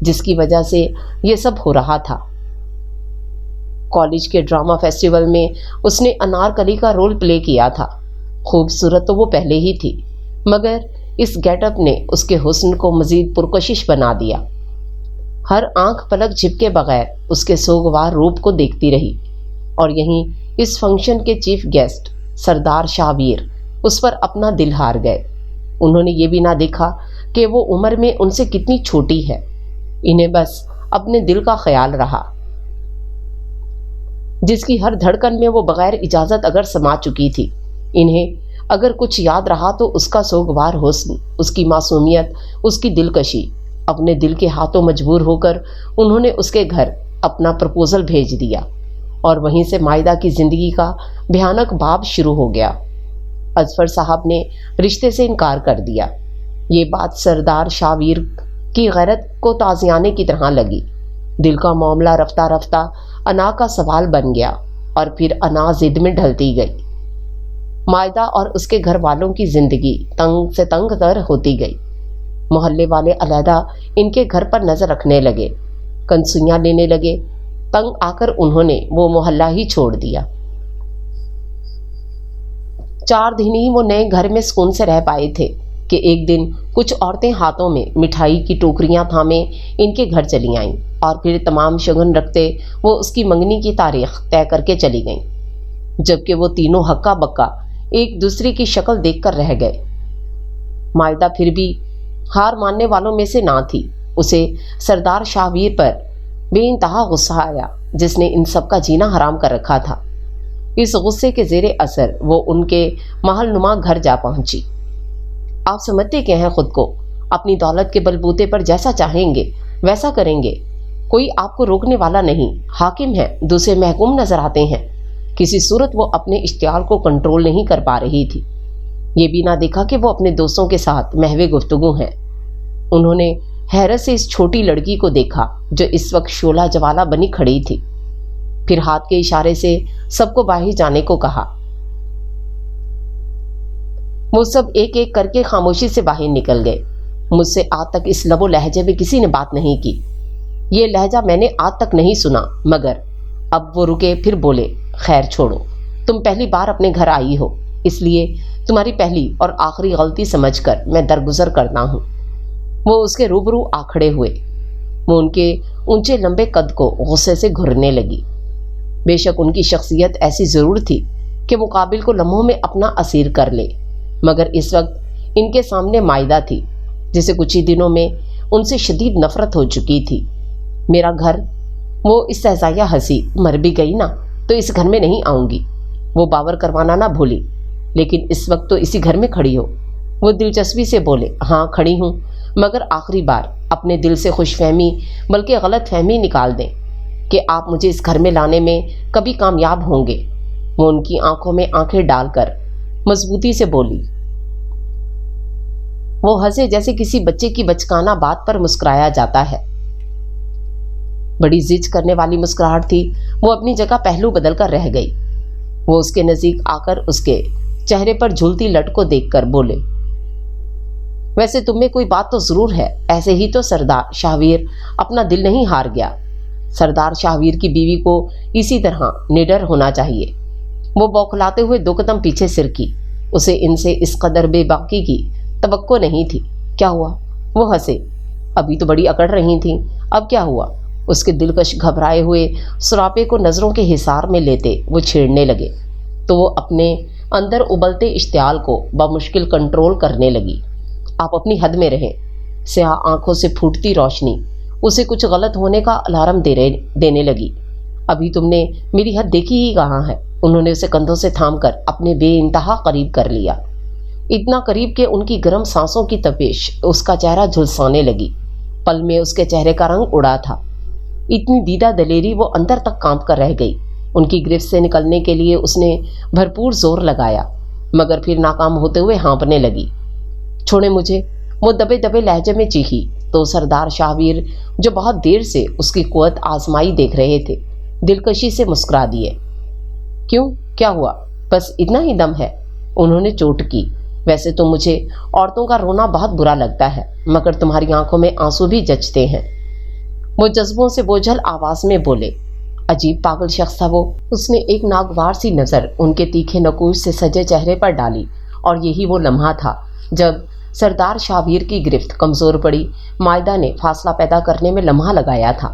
جس کی وجہ سے یہ سب ہو رہا تھا۔ کالج کے ڈرامہ فیسٹیول میں اس نے انارکلی کا رول پلے کیا تھا۔ خوبصورت تو وہ پہلے ہی تھی، مگر اس گیٹ اپ نے اس کے حسن کو مزید پرکشش بنا دیا۔ ہر آنکھ پلک جھپکے بغیر اس کے سوگوار روپ کو دیکھتی رہی، اور یہیں اس فنکشن کے چیف گیسٹ سردار شاویر اس پر اپنا دل ہار گئے۔ انہوں نے یہ بھی نہ دیکھا کہ وہ عمر میں ان سے کتنی چھوٹی ہے، انہیں بس اپنے دل کا خیال رہا، جس کی ہر دھڑکن میں وہ بغیر اجازت اگر سما چکی تھی۔ انہیں اگر کچھ یاد رہا تو اس کا سوگوار حسن، اس کی معصومیت، اس کی دلکشی۔ اپنے دل کے ہاتھوں مجبور ہو کر انہوں نے اس کے گھر اپنا پرپوزل بھیج دیا، اور وہیں سے مائدہ کی زندگی کا بھیانک باب شروع ہو گیا۔ اظفر صاحب نے رشتے سے انکار کر دیا۔ یہ بات سردار شاویر کی غیرت کو تازیانے کی طرح لگی۔ دل کا معاملہ رفتہ رفتہ انا کا سوال بن گیا، اور پھر انا ضد میں ڈھلتی گئی۔ مائدہ اور اس کے گھر والوں کی زندگی تنگ سے تنگ تر ہوتی گئی۔ محلے والے علیحدہ ان کے گھر پر نظر رکھنے لگے، کنسوئیاں لینے لگے۔ تنگ آ کر انہوں نے وہ محلہ ہی چھوڑ دیا۔ 4 دن ہی وہ نئے گھر میں سکون سے رہ پائے تھے کہ ایک دن کچھ عورتیں ہاتھوں میں مٹھائی کی ٹوکریاں تھامے ان کے گھر چلی آئیں، اور پھر تمام شگن رکھتے وہ اس کی منگنی کی تاریخ طے کر کے چلی گئیں، جبکہ وہ تینوں ہکا بکا ایک دوسرے کی شکل دیکھ کر رہ گئے۔ مائدہ پھر بھی ہار ماننے والوں میں سے نہ تھی۔ اسے سردار شاویر پر بے انتہا غصہ آیا، جس نے ان سب کا جینا حرام کر رکھا تھا۔ اس غصے کے زیر اثر وہ ان کے محل نما گھر جا پہنچی۔ آپ سمجھتے کیا ہیں خود کو؟ اپنی دولت کے بل بوتے پر جیسا چاہیں گے ویسا کریں گے، کوئی آپ کو روکنے والا نہیں۔ حاکم ہیں، دوسرے محکوم نظر آتے ہیں۔ کسی صورت وہ اپنے اشتعال کو کنٹرول نہیں کر پا رہی تھی۔ یہ بھی نہ دیکھا کہ وہ اپنے دوستوں کے ساتھ محو گفتگو ہیں۔ انہوں نے حیرت سے اس چھوٹی لڑکی کو دیکھا جو اس وقت شعلہ جوالہ بنی کھڑی تھی، پھر ہاتھ کے اشارے سے سب کو باہر جانے کو کہا۔ وہ سب ایک ایک کر کے خاموشی سے باہر نکل گئے۔ مجھ سے آج تک اس لب و لہجے میں کسی نے بات نہیں کی۔ یہ لہجہ میں نے آج تک نہیں سنا، مگر اب وہ رکے پھر بولے، خیر چھوڑو، تم پہلی بار اپنے گھر آئی ہو، اس لیے تمہاری پہلی اور آخری غلطی سمجھ کر میں درگزر کرتا ہوں۔ وہ اس کے روبرو آ کھڑے ہوئے۔ وہ ان کے اونچے لمبے قد کو غصے سے گھرنے لگی۔ بے شک ان کی شخصیت ایسی ضرور تھی کہ مقابل کو لمحوں میں اپنا اسیر کر لے، مگر اس وقت ان کے سامنے مائدہ تھی، جسے کچھ ہی دنوں میں ان سے شدید نفرت ہو چکی تھی۔ میرا گھر؟ وہ استہزائیہ ہنسی، مر بھی گئی نا تو اس گھر میں نہیں آؤں گی۔ وہ باور کروانا نہ بھولی، لیکن اس وقت تو اسی گھر میں کھڑی ہو۔ وہ دلچسپی سے بولے، ہاں کھڑی ہوں، مگر آخری بار اپنے دل سے خوش فہمی بلکہ غلط فہمی نکال دیں کہ آپ مجھے اس گھر میں لانے میں کبھی کامیاب ہوں گے۔ وہ ان کی آنکھوں میں آنکھیں ڈال کر مضبوطی سے بولی۔ وہ ہنسے جیسے کسی بچے کی بچکانہ بات پر مسکرایا جاتا ہے۔ بڑی زج کرنے والی مسکراہٹ تھی۔ وہ اپنی جگہ پہلو بدل کر رہ گئی۔ وہ اس کے نزدیک آ کر اس کے چہرے پر جھولتی لٹ کو دیکھ کر بولے، ویسے تم میں کوئی بات تو ضرور ہے، ایسے ہی تو سردار شاویر اپنا دل نہیں ہار گیا۔ سردار شاویر کی بیوی کو اسی طرح نڈر ہونا چاہیے۔ وہ بوکھلاتے ہوئے 2 قدم پیچھے سرکی۔ اسے ان سے اس قدر بے باکی کی توقع نہیں تھی۔ کیا ہوا؟ وہ ہنسے۔ ابھی تو بڑی اکڑ رہی تھیں، اب کیا ہوا؟ اس کے دلکش گھبرائے ہوئے سراپے کو نظروں کے حصار میں لیتے وہ چھیڑنے لگے تو وہ اپنے اندر ابلتے اشتعال کو بمشکل کنٹرول کرنے لگی۔ آپ اپنی حد میں رہیں۔ سیاہ آنکھوں سے پھوٹتی روشنی اسے کچھ غلط ہونے کا الارم دینے لگی۔ ابھی تم نے میری حد دیکھی ہی کہاں ہے؟ انہوں نے اسے کندھوں سے تھام کر اپنے بے انتہا قریب کر لیا، اتنا قریب کہ ان کی گرم سانسوں کی تپش اس کا چہرہ جھلسانے لگی۔ پل میں اس کے چہرے کا رنگ اڑا تھا۔ اتنی دیدہ دلیری وہ اندر تک کانپ کر رہ گئی۔ ان کی گرفت سے نکلنے کے لیے اس نے بھرپور زور لگایا، مگر پھر ناکام ہوتے ہوئے ہانپنے لگی۔ چھوڑے مجھے، وہ دبے دبے لہجے میں چیخی تو سردار شاویر، جو بہت دیر سے اس کی قوت آزمائی دیکھ رہے تھے، دلکشی سے مسکرا دیے۔ کیوں؟ کیا ہوا؟ بس اتنا ہی دم ہے؟ انہوں نے چوٹ کی۔ ویسے تو مجھے عورتوں کا رونا بہت برا لگتا ہے، مگر تمہاری آنکھوں میں آنسو بھی جچتے ہیں۔ وہ جذبوں سے بوجھل آواز میں بولے۔ عجیب پاگل شخص تھا وہ۔ اس نے ایک ناگوار سی نظر ان کے تیکھے نقوش سے سجے چہرے پر ڈالی، اور یہی وہ لمحہ تھا جب سردار شاویر کی گرفت کمزور پڑی۔ مائدہ نے فاصلہ پیدا کرنے میں لمحہ لگایا تھا۔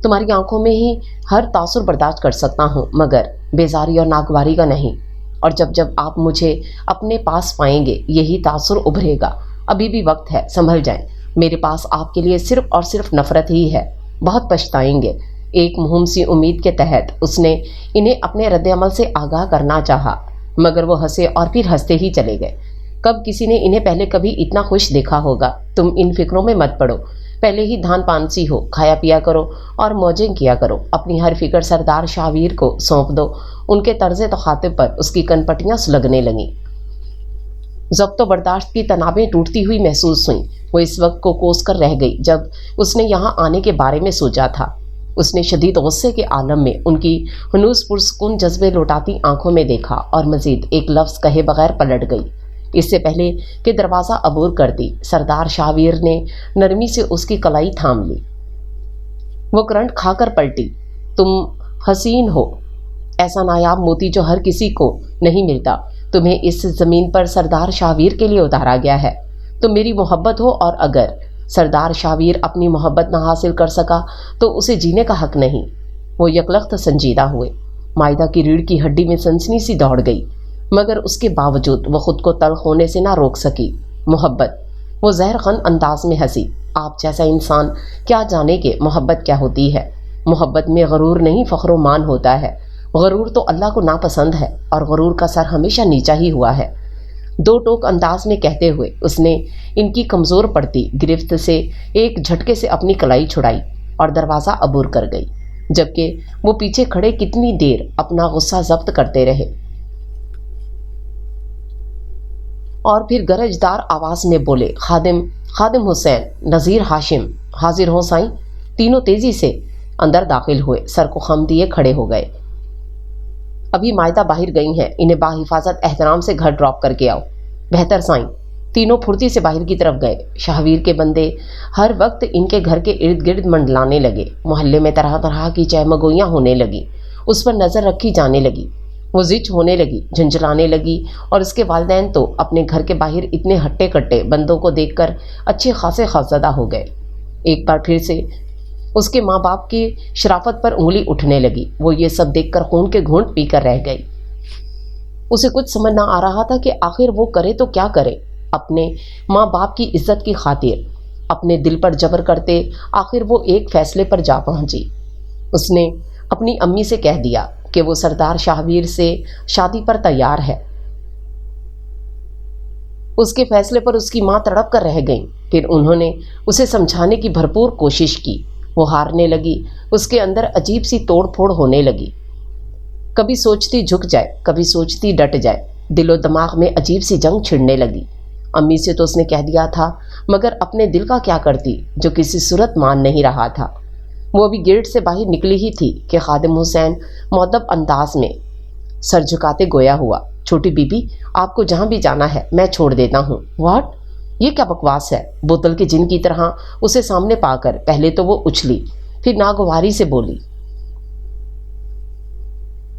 تمہاری آنکھوں میں ہی ہر تاثر برداشت کر سکتا ہوں، مگر بیزاری اور ناگواری کا نہیں، اور جب جب آپ مجھے اپنے پاس پائیں گے یہی تاثر ابھرے گا۔ ابھی بھی وقت ہے، سنبھل جائیں۔ میرے پاس آپ کے لیے صرف اور صرف نفرت ہی ہے، بہت پچھتائیں گے۔ ایک مہم سی امید کے تحت اس نے انہیں اپنے رد عمل سے آگاہ کرنا چاہا، مگر وہ ہنسے اور پھر ہنستے ہی چلے گئے۔ کب کسی نے انہیں پہلے کبھی اتنا خوش دیکھا ہوگا؟ تم ان فکروں میں مت پڑو، پہلے ہی دھان پانسی ہو، کھایا پیا کرو اور موجیں کیا کرو۔ اپنی ہر فکر سردار شاویر کو سونپ دو۔ ان کے طرز تخاطب پر اس کی کن پٹیاں سلگنے لگیں۔ ضبط و برداشت کی تنابیں ٹوٹتی ہوئی محسوس ہوئیں۔ وہ اس وقت کو کوس کر رہ گئی جب اس نے یہاں آنے کے بارے میں سوچا تھا۔ اس نے شدید غصے کے عالم میں ان کی ہنوز پرسکون جذبے لوٹاتی آنکھوں میں دیکھا اور مزید ایک لفظ کہے بغیر پلٹ گئی۔ اس سے پہلے کہ دروازہ عبور کر دی، سردار شاویر نے نرمی سے اس کی کلائی تھام لی۔ وہ کرنٹ کھا کر پلٹی۔ تم حسین ہو، ایسا نایاب موتی جو ہر کسی کو نہیں ملتا۔ تمہیں اس زمین پر سردار شاویر کے لیے اتارا گیا ہے۔ تم میری محبت ہو، اور اگر سردار شاویر اپنی محبت نہ حاصل کر سکا تو اسے جینے کا حق نہیں۔ وہ یکلخت سنجیدہ ہوئے۔ مائدہ کی ریڑھ کی ہڈی میں سنسنی سی دوڑ گئی، مگر اس کے باوجود وہ خود کو تلخ ہونے سے نہ روک سکی۔ محبت! وہ زہر خن انداز میں ہنسی۔ آپ جیسا انسان کیا جانے کہ محبت کیا ہوتی ہے؟ محبت میں غرور نہیں، فخر و مان ہوتا ہے۔ غرور تو اللہ کو ناپسند ہے، اور غرور کا سر ہمیشہ نیچا ہی ہوا ہے۔ دو ٹوک انداز میں کہتے ہوئے اس نے ان کی کمزور پڑتی گرفت سے ایک جھٹکے سے اپنی کلائی چھڑائی اور دروازہ عبور کر گئی، جبکہ وہ پیچھے کھڑے کتنی دیر اپنا غصہ ضبط کرتے رہے، اور پھر گرجدار آواز میں بولے، خادم حسین، نذیر ہاشم، حاضر ہوں سائیں۔ تینوں تیزی سے اندر داخل ہوئے، سر کو خم دیے کھڑے ہو گئے۔ ابھی مائدہ باہر گئی ہیں، انہیں باحفاظت احترام سے گھر ڈراپ کر کے آؤ۔ بہتر سائیں۔ تینوں پھرتی سے باہر کی طرف گئے۔ شاہویر کے بندے ہر وقت ان کے گھر کے ارد گرد منڈلانے لگے۔ محلے میں طرح طرح کی چہمگوئیاں ہونے لگیں، اس پر نظر رکھی جانے لگی۔ وہ زچ ہونے لگی، جھنجھلانے لگی، اور اس کے والدین تو اپنے گھر کے باہر اتنے ہٹے کٹے بندوں کو دیکھ کر اچھے خاصے خوفزدہ ہو گئے۔ ایک بار پھر سے اس کے ماں باپ کی شرافت پر انگلی اٹھنے لگی۔ وہ یہ سب دیکھ کر خون کے گھونٹ پی کر رہ گئی۔ اسے کچھ سمجھ نہ آ رہا تھا کہ آخر وہ کرے تو کیا کرے۔ اپنے ماں باپ کی عزت کی خاطر اپنے دل پر جبر کرتے آخر وہ ایک فیصلے پر جا پہنچی۔ اس نے اپنی امی سے کہہ دیا کہ وہ سردار شاہویر سے شادی پر تیار ہے۔ اس کے فیصلے پر اس کی ماں تڑپ کر رہ گئیں۔ پھر انہوں نے اسے سمجھانے کی بھرپور کوشش کی۔ وہ ہارنے لگی۔ اس کے اندر عجیب سی توڑ پھوڑ ہونے لگی۔ کبھی سوچتی جھک جائے، کبھی سوچتی ڈٹ جائے۔ دل و دماغ میں عجیب سی جنگ چھڑنے لگی۔ امی سے تو اس نے کہہ دیا تھا، مگر اپنے دل کا کیا کرتی جو کسی صورت مان نہیں رہا تھا۔ وہ ابھی گیٹ سے باہر نکلی ہی تھی کہ خادم حسین مؤدب انداز میں سر جھکاتے گویا ہوا، چھوٹی بی بی، آپ کو جہاں بھی جانا ہے میں چھوڑ دیتا ہوں۔ واٹ؟ یہ کیا بکواس ہے؟ بوتل کے جن کی طرح اسے سامنے پا کر پہلے تو وہ اچھلی، پھر ناگواری سے بولی،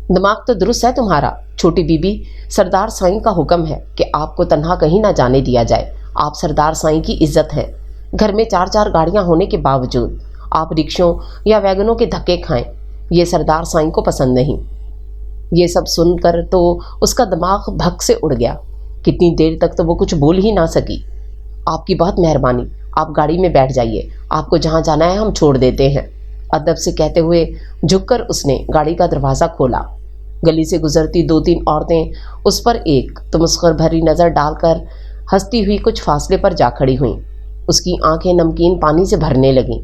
دماغ تو درست ہے تمہارا چھوٹی بی بی، سردار سائیں کا حکم ہے کہ آپ کو تنہا کہیں نہ جانے دیا جائے۔ آپ سردار سائیں کی عزت ہیں۔ گھر میں 4 گاڑیاں ہونے کے باوجود آپ رکشوں یا ویگنوں کے دھکے کھائیں، یہ سردار سائیں کو پسند نہیں۔ یہ سب سن کر تو اس کا دماغ بھگ سے اڑ گیا۔ کتنی دیر تک تو وہ کچھ بول ہی نہ سکی۔ آپ کی بہت مہربانی، آپ گاڑی میں بیٹھ جائیے، آپ کو جہاں جانا ہے ہم چھوڑ دیتے ہیں، ادب سے کہتے ہوئے جھک کر اس نے گاڑی کا دروازہ کھولا۔ گلی سے گزرتی 2-3 عورتیں اس پر ایک تمسخر بھری نظر ڈال کر ہنستی ہوئی کچھ فاصلے پر جا کھڑی ہوئیں۔ اس کی آنکھیں نمکین پانی سے بھرنے لگیں۔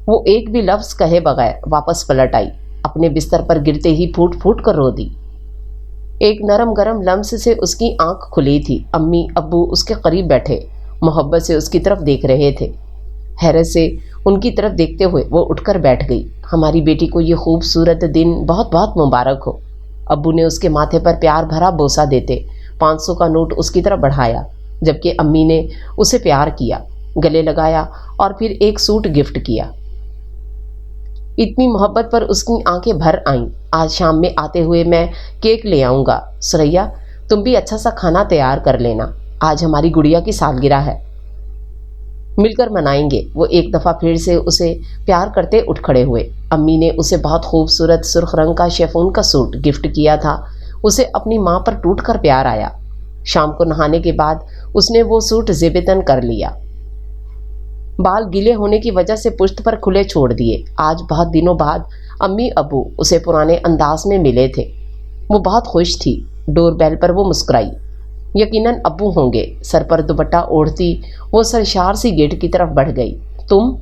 وہ ایک بھی لفظ کہے بغیر واپس پلٹ آئی، اپنے بستر پر گرتے ہی پھوٹ پھوٹ کر رو دی۔ ایک نرم گرم لمس سے اس کی آنکھ کھلی تھی۔ امی ابو اس کے قریب بیٹھے محبت سے اس کی طرف دیکھ رہے تھے۔ حیرت سے ان کی طرف دیکھتے ہوئے وہ اٹھ کر بیٹھ گئی۔ ہماری بیٹی کو یہ خوبصورت دن بہت بہت مبارک ہو۔ ابو نے اس کے ماتھے پر پیار بھرا بوسہ دیتے 500 کا نوٹ اس کی طرف بڑھایا، جبکہ امی نے اسے پیار کیا، گلے لگایا اور پھر ایک سوٹ گفٹ کیا۔ اتنی محبت پر اس کی آنکھیں بھر آئیں۔ آج شام میں آتے ہوئے میں کیک لے آؤں گا۔ سریا، تم بھی اچھا سا کھانا تیار کر لینا، آج ہماری گڑیا کی سالگرہ ہے، مل کر منائیں گے۔ وہ ایک دفعہ پھر سے اسے پیار کرتے اٹھ کھڑے ہوئے۔ امی نے اسے بہت خوبصورت سرخ رنگ کا شیفون کا سوٹ گفٹ کیا تھا۔ اسے اپنی ماں پر ٹوٹ کر پیار آیا۔ شام کو نہانے کے بعد اس نے وہ سوٹ زیب تن کر لیا، بال گیلے ہونے کی وجہ سے پشت پر کھلے چھوڑ دیے۔ آج بہت دنوں بعد امی ابو اسے پرانے انداز میں ملے تھے۔ وہ بہت خوش تھی۔ ڈور بیل پر وہ مسکرائی۔ یقیناً ابو ہوں گے۔ سر پر دوپٹہ اوڑھتی وہ سرشار سی گیٹ کی طرف بڑھ گئی۔ تم؟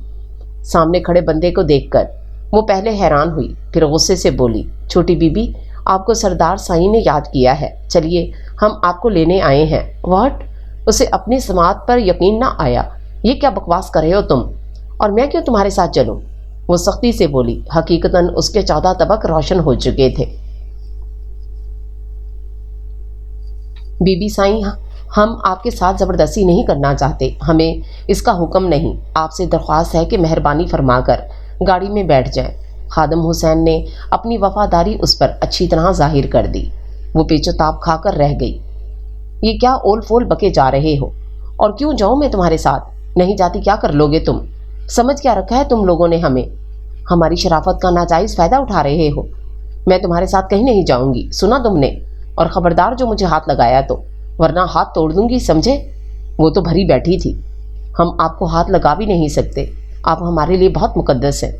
سامنے کھڑے بندے کو دیکھ کر وہ پہلے حیران ہوئی، پھر غصے سے بولی، چھوٹی بی بی، آپ کو سردار سائیں نے یاد کیا ہے، چلیے ہم آپ کو لینے آئے ہیں۔ واٹ؟ اسے اپنی سماعت پر یقین نہ آیا۔ یہ کیا بکواس کر رہے ہو تم؟ اور میں کیوں تمہارے ساتھ چلوں؟ وہ سختی سے بولی۔ حقیقتاً اس کے 14 طبق روشن ہو چکے تھے۔ بی بی سائیں، ہم آپ کے ساتھ زبردستی نہیں کرنا چاہتے، ہمیں اس کا حکم نہیں، آپ سے درخواست ہے کہ مہربانی فرما کر گاڑی میں بیٹھ جائیں۔ خادم حسین نے اپنی وفاداری اس پر اچھی طرح ظاہر کر دی۔ وہ پیچ و تاب کھا کر رہ گئی۔ یہ کیا اول فول بکے جا رہے ہو؟ اور کیوں جاؤں میں تمہارے ساتھ؟ نہیں جاتی کیا کر لوگے تم؟ سمجھ کیا رکھا ہے تم لوگوں نے ہمیں؟ ہماری شرافت کا ناجائز فائدہ اٹھا رہے ہو۔ میں تمہارے ساتھ کہیں نہیں جاؤں گی، سنا تم نے؟ اور خبردار جو مجھے ہاتھ لگایا تو، ورنہ ہاتھ توڑ دوں گی، سمجھے؟ وہ تو بھری بیٹھی تھی۔ ہم آپ کو ہاتھ لگا بھی نہیں سکتے، آپ ہمارے لیے بہت مقدس ہیں،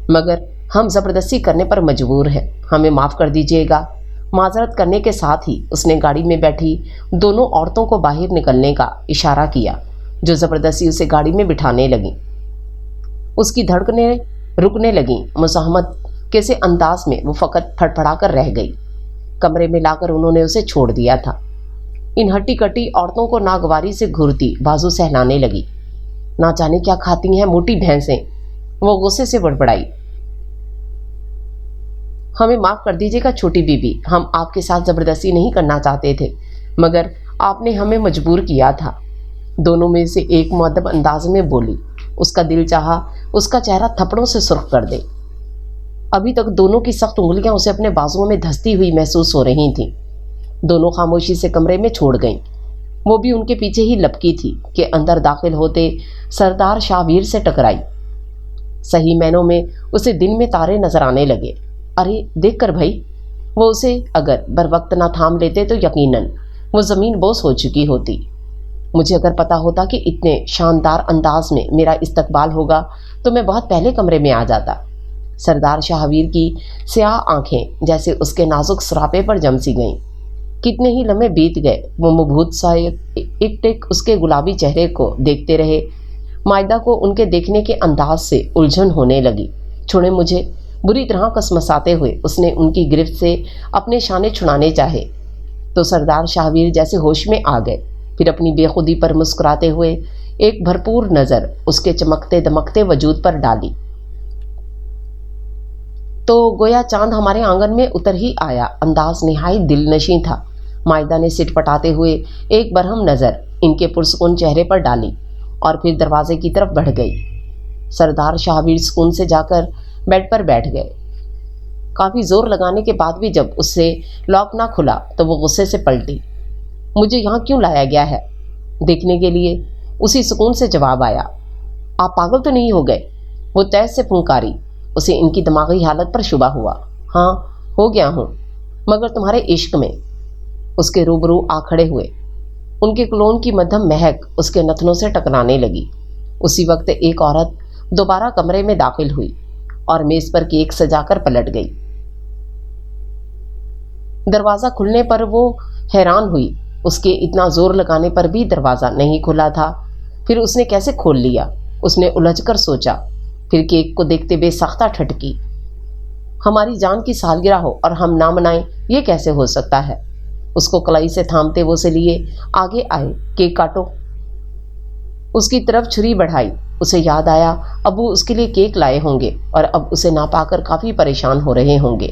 مگر ہم زبردستی کرنے پر مجبور ہیں، ہمیں معاف کر دیجیے گا۔ معذرت کرنے کے ساتھ ہی اس نے گاڑی میں بیٹھی دونوں عورتوں کو باہر نکلنے کا اشارہ کیا، جو زبردستی اسے گاڑی میں بٹھانے لگیں۔ اس کی دھڑکنیں رکنے لگیں۔ مزاحمت کے سے انداز میں وہ فقط پھڑپڑا کر رہ گئی۔ کمرے میں لا کر انہوں نے اسے چھوڑ دیا تھا۔ ان ہٹی کٹی عورتوں کو ناگواری سے گھورتی بازو سہلانے لگی۔ نہ جانے کیا کھاتی ہیں موٹی بھینسیں، وہ غصے سے بڑبڑائی۔ ہمیں معاف کر دیجیے گا چھوٹی بی بی، ہم آپ کے ساتھ زبردستی نہیں کرنا چاہتے تھے، مگر آپ نے ہمیں مجبور کیا تھا۔ دونوں میں سے ایک مؤدب انداز میں بولی۔ اس کا دل چاہا اس کا چہرہ تھپڑوں سے سرخ کر دے۔ ابھی تک دونوں کی سخت انگلیاں اسے اپنے بازوؤں میں دھستی ہوئی محسوس ہو رہی تھیں۔ دونوں خاموشی سے کمرے میں چھوڑ گئیں۔ وہ بھی ان کے پیچھے ہی لپکی تھی کہ اندر داخل ہوتے سردار شاہویر سے ٹکرائی۔ صحیح معنوں میں اسے دن میں تارے نظر آنے لگے۔ ارے دیکھ کر بھائی، وہ اسے اگر بر وقت نہ تھام لیتے تو یقیناً وہ زمین بوس ہو چکی ہوتی۔ مجھے اگر پتا ہوتا کہ اتنے شاندار انداز میں میرا استقبال ہوگا تو میں بہت پہلے کمرے میں آ جاتا۔ سردار شاہویر کی سیاہ آنکھیں جیسے اس کے نازک سراپے پر جم سی گئیں۔ کتنے ہی لمحے بیت گئے، وہ مبہوت سا ایک ٹک اس کے گلابی چہرے کو دیکھتے رہے۔ مائدہ کو ان کے دیکھنے کے انداز سے الجھن ہونے لگی۔ چھوڑے مجھے، بری طرح کسمساتے ہوئے اس نے ان کی گرفت سے اپنے شانے چھڑانے چاہے تو سردار شاہویر جیسے ہوش میں آ گئے، پھر اپنی بے خودی پر مسکراتے ہوئے ایک بھرپور نظر اس کے چمکتے دمکتے وجود پر ڈالی تو گویا چاند ہمارے آنگن میں اتر ہی آیا۔ انداز نہایت دل نشیں تھا۔ مائدہ نے سٹ پٹاتے ہوئے ایک برہم نظر ان کے پرسکون چہرے پر ڈالی اور پھر دروازے کی طرف بڑھ گئی۔ سردار شاہویر سکون سے جا کر بیڈ پر بیٹھ گئے۔ کافی زور لگانے کے بعد بھی جب اس سے لاک نہ کھلا تو وہ غصے سے پلٹی۔ مجھے یہاں کیوں لایا گیا ہے؟ دیکھنے کے لیے، اسی سکون سے جواب آیا۔ آپ پاگل تو نہیں ہو گئے؟ وہ تیز سے پھنکاری۔ اسے ان کی دماغی حالت پر شبہ ہوا۔ ہاں ہو گیا ہوں، مگر تمہارے عشق میں۔ اس کے روبرو آ کھڑے ہوئے۔ ان کے کلون کی مدھم مہک اس کے نتنوں سے ٹکرانے لگی۔ اسی وقت ایک عورت دوبارہ کمرے میں داخل ہوئی اور میز پر کیک سجا کر پلٹ گئی۔ دروازہ کھلنے پر وہ حیران ہوئی۔ اس کے اتنا زور لگانے پر بھی دروازہ نہیں کھلا تھا۔ پھر اس نے کیسے کھول لیا؟ اس نے الجھ کر سوچا، پھر کیک کو دیکھتے بے ساختہ ٹھٹکی۔ ہماری جان کی سالگرہ ہو اور ہم نہ منائیں، یہ کیسے ہو سکتا ہے؟ اس کو کلائی سے تھامتے وہ سے لیے آگے آئے۔ کیک کاٹو۔ اس کی طرف چھری بڑھائی۔ اسے یاد آیا ابو اس کے لیے کیک لائے ہوں گے اور اب اسے نہ پا کر کافی پریشان ہو رہے ہوں گے۔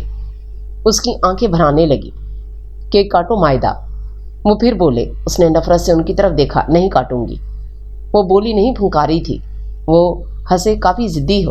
اس کی آنکھیں بھرانے لگی۔ کیک کاٹو مائدہ، وہ پھر بولے۔ اس نے نفرت سے ان کی طرف دیکھا۔ نہیں کاٹوں گی۔ وہ بولی نہیں، پھنکاری تھی۔ وہ ہنسے، کافی ضدی ہو۔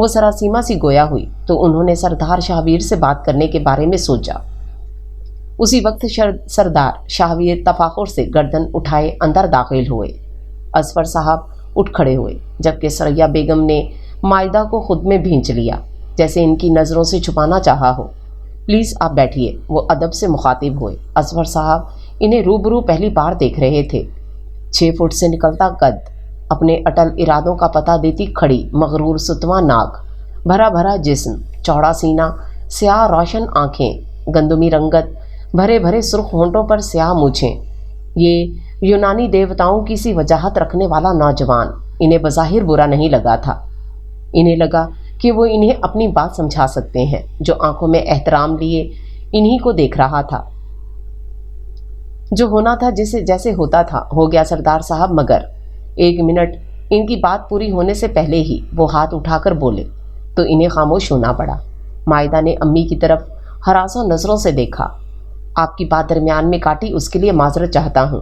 وہ سراسیما سی گویا ہوئی تو انہوں نے سردار شاہویر سے بات کرنے کے بارے میں سوچا۔ اسی وقت سردار شاہویر تفاخر سے گردن اٹھائے اندر داخل ہوئے۔ اصفر صاحب اٹھ کھڑے ہوئے جبکہ ثریا بیگم نے مائدہ کو خود میں بھینچ لیا، جیسے ان کی نظروں سے چھپانا چاہا ہو۔ پلیز آپ بیٹھیے، وہ ادب سے مخاطب ہوئے۔ اصفر صاحب انہیں روبرو پہلی بار دیکھ رہے تھے۔ 6 فٹ سے نکلتا قد، اپنے اٹل ارادوں کا پتہ دیتی کھڑی مغرور ستواں ناک، بھرا بھرا جسم، چوڑا سینہ، سیاہ روشن آنکھیں، گندمی رنگت، بھرے بھرے سرخ ہونٹوں پر سیاہ مونچھیں، یہ یونانی دیوتاؤں کی سی وجاہت رکھنے والا نوجوان انہیں بظاہر برا نہیں لگا تھا۔ انہیں لگا کہ وہ انہیں اپنی بات سمجھا سکتے ہیں۔ جو آنکھوں میں احترام لیے انہی کو دیکھ رہا تھا۔ جو ہونا تھا جیسے ہوتا تھا ہو گیا سردار صاحب، مگر 1 منٹ ان کی بات پوری ہونے سے پہلے ہی وہ ہاتھ اٹھا کر بولے تو انہیں خاموش ہونا پڑا۔ مائدہ نے امی کی طرف ہراساں نظروں سے دیکھا۔ آپ کی بات درمیان میں کاٹی، اس کے لیے معذرت چاہتا ہوں،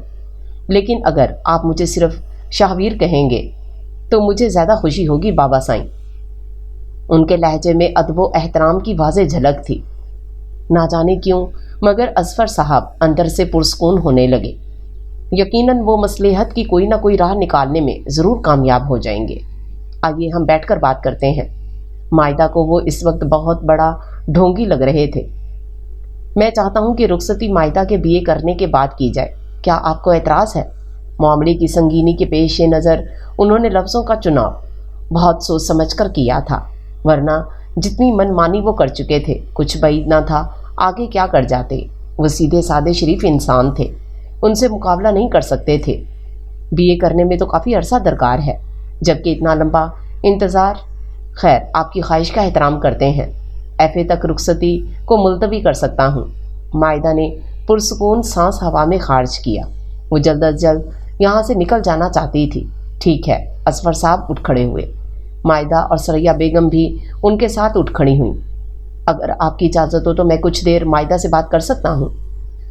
لیکن اگر آپ مجھے صرف شاہویر کہیں گے تو مجھے زیادہ خوشی ہوگی بابا سائیں۔ ان کے لہجے میں ادب و احترام کی واضح جھلک تھی۔ نہ جانے کیوں مگر اصفر صاحب اندر سے پرسکون ہونے لگے۔ یقیناً وہ مصلحت کی کوئی نہ کوئی راہ نکالنے میں ضرور کامیاب ہو جائیں گے۔ آئیے ہم بیٹھ کر بات کرتے ہیں۔ مائدہ کو وہ اس وقت بہت بڑا ڈھونگی لگ رہے تھے۔ میں چاہتا ہوں کہ رخصتی مائدہ کے BA کرنے کے بعد کی جائے، کیا آپ کو اعتراض ہے؟ معاملے کی سنگینی کے پیش نظر انہوں نے لفظوں کا چناؤ بہت سوچ سمجھ کر کیا تھا، ورنہ جتنی من مانی وہ کر چکے تھے کچھ بعید نہ تھا آگے کیا کر جاتے۔ وہ سیدھے سادے شریف انسان تھے، ان سے مقابلہ نہیں کر سکتے تھے۔ BA کرنے میں تو کافی عرصہ درکار ہے، جبکہ اتنا لمبا انتظار۔ خیر، آپ کی خواہش کا احترام کرتے ہیں، FA تک رخصتی کو ملتوی کر سکتا ہوں۔ مائدہ نے پرسکون سانس ہوا میں خارج کیا۔ وہ جلد از جلد یہاں سے نکل جانا چاہتی تھی۔ ٹھیک ہے، اصفر صاحب اٹھ کھڑے ہوئے۔ مائدہ اور ثریا بیگم بھی ان کے ساتھ اٹھ کھڑی ہوئیں۔ اگر آپ کی اجازت ہو تو میں کچھ دیر مائدہ سے بات کر سکتا ہوں؟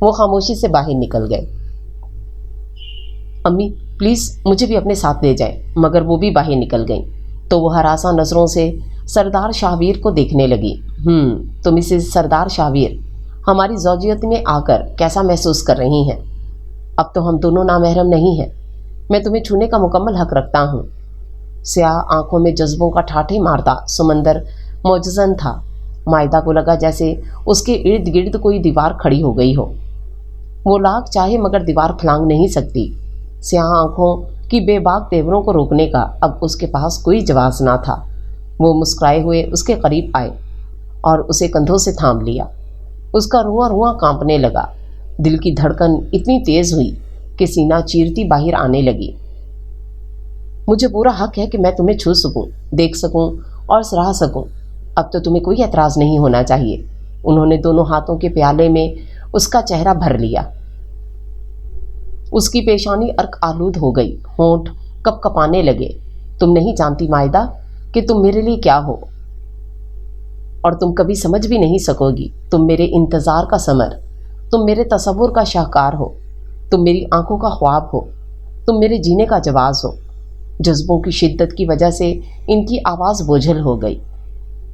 وہ خاموشی سے باہر نکل گئے۔ امی پلیز مجھے بھی اپنے ساتھ لے جائیں، مگر وہ بھی باہر نکل گئیں تو وہ ہراساں نظروں سے سردار شاہویر کو دیکھنے لگی۔ تو مسز سردار شاہویر ہماری زوجیت میں آ کر کیسا محسوس کر رہی ہیں؟ اب تو ہم دونوں نامحرم نہیں ہیں، میں تمہیں چھونے کا مکمل حق رکھتا ہوں۔ سیاہ آنکھوں میں جذبوں کا ٹھاٹھے مارتا سمندر موجزن تھا۔ مائدہ کو لگا جیسے اس کے ارد گرد کوئی دیوار کھڑی ہو گئی ہو۔ وہ لاکھ چاہے مگر دیوار پھلانگ نہیں سکتی۔ سیاہ آنکھوں کی بے باک تیوروں کو روکنے کا اب اس کے پاس کوئی جواز نہ تھا۔ وہ مسکرائے ہوئے اس کے قریب آئے اور اسے کندھوں سے تھام لیا۔ اس کا رواں رواں کانپنے لگا، دل کی دھڑکن اتنی تیز ہوئی کہ سینہ چیرتی باہر آنے لگی۔ مجھے پورا حق ہے کہ میں تمہیں چھو سکوں، دیکھ سکوں اور سراہ سکوں۔ اب تو تمہیں کوئی اعتراض نہیں ہونا چاہیے۔ انہوں نے دونوں ہاتھوں کے پیالے میں اس کا چہرہ بھر لیا۔ اس کی پیشانی عرق آلود ہو گئی، ہونٹ کپ کپانے لگے۔ تم نہیں جانتی مائدہ کہ تم میرے لیے کیا ہو، اور تم کبھی سمجھ بھی نہیں سکو گی۔ تم میرے انتظار کا ثمر، تم میرے تصور کا شاہکار ہو، تم میری آنکھوں کا خواب ہو، تم میرے جینے کا جواز ہو۔ جذبوں کی شدت کی وجہ سے ان کی آواز بوجھل ہو گئی۔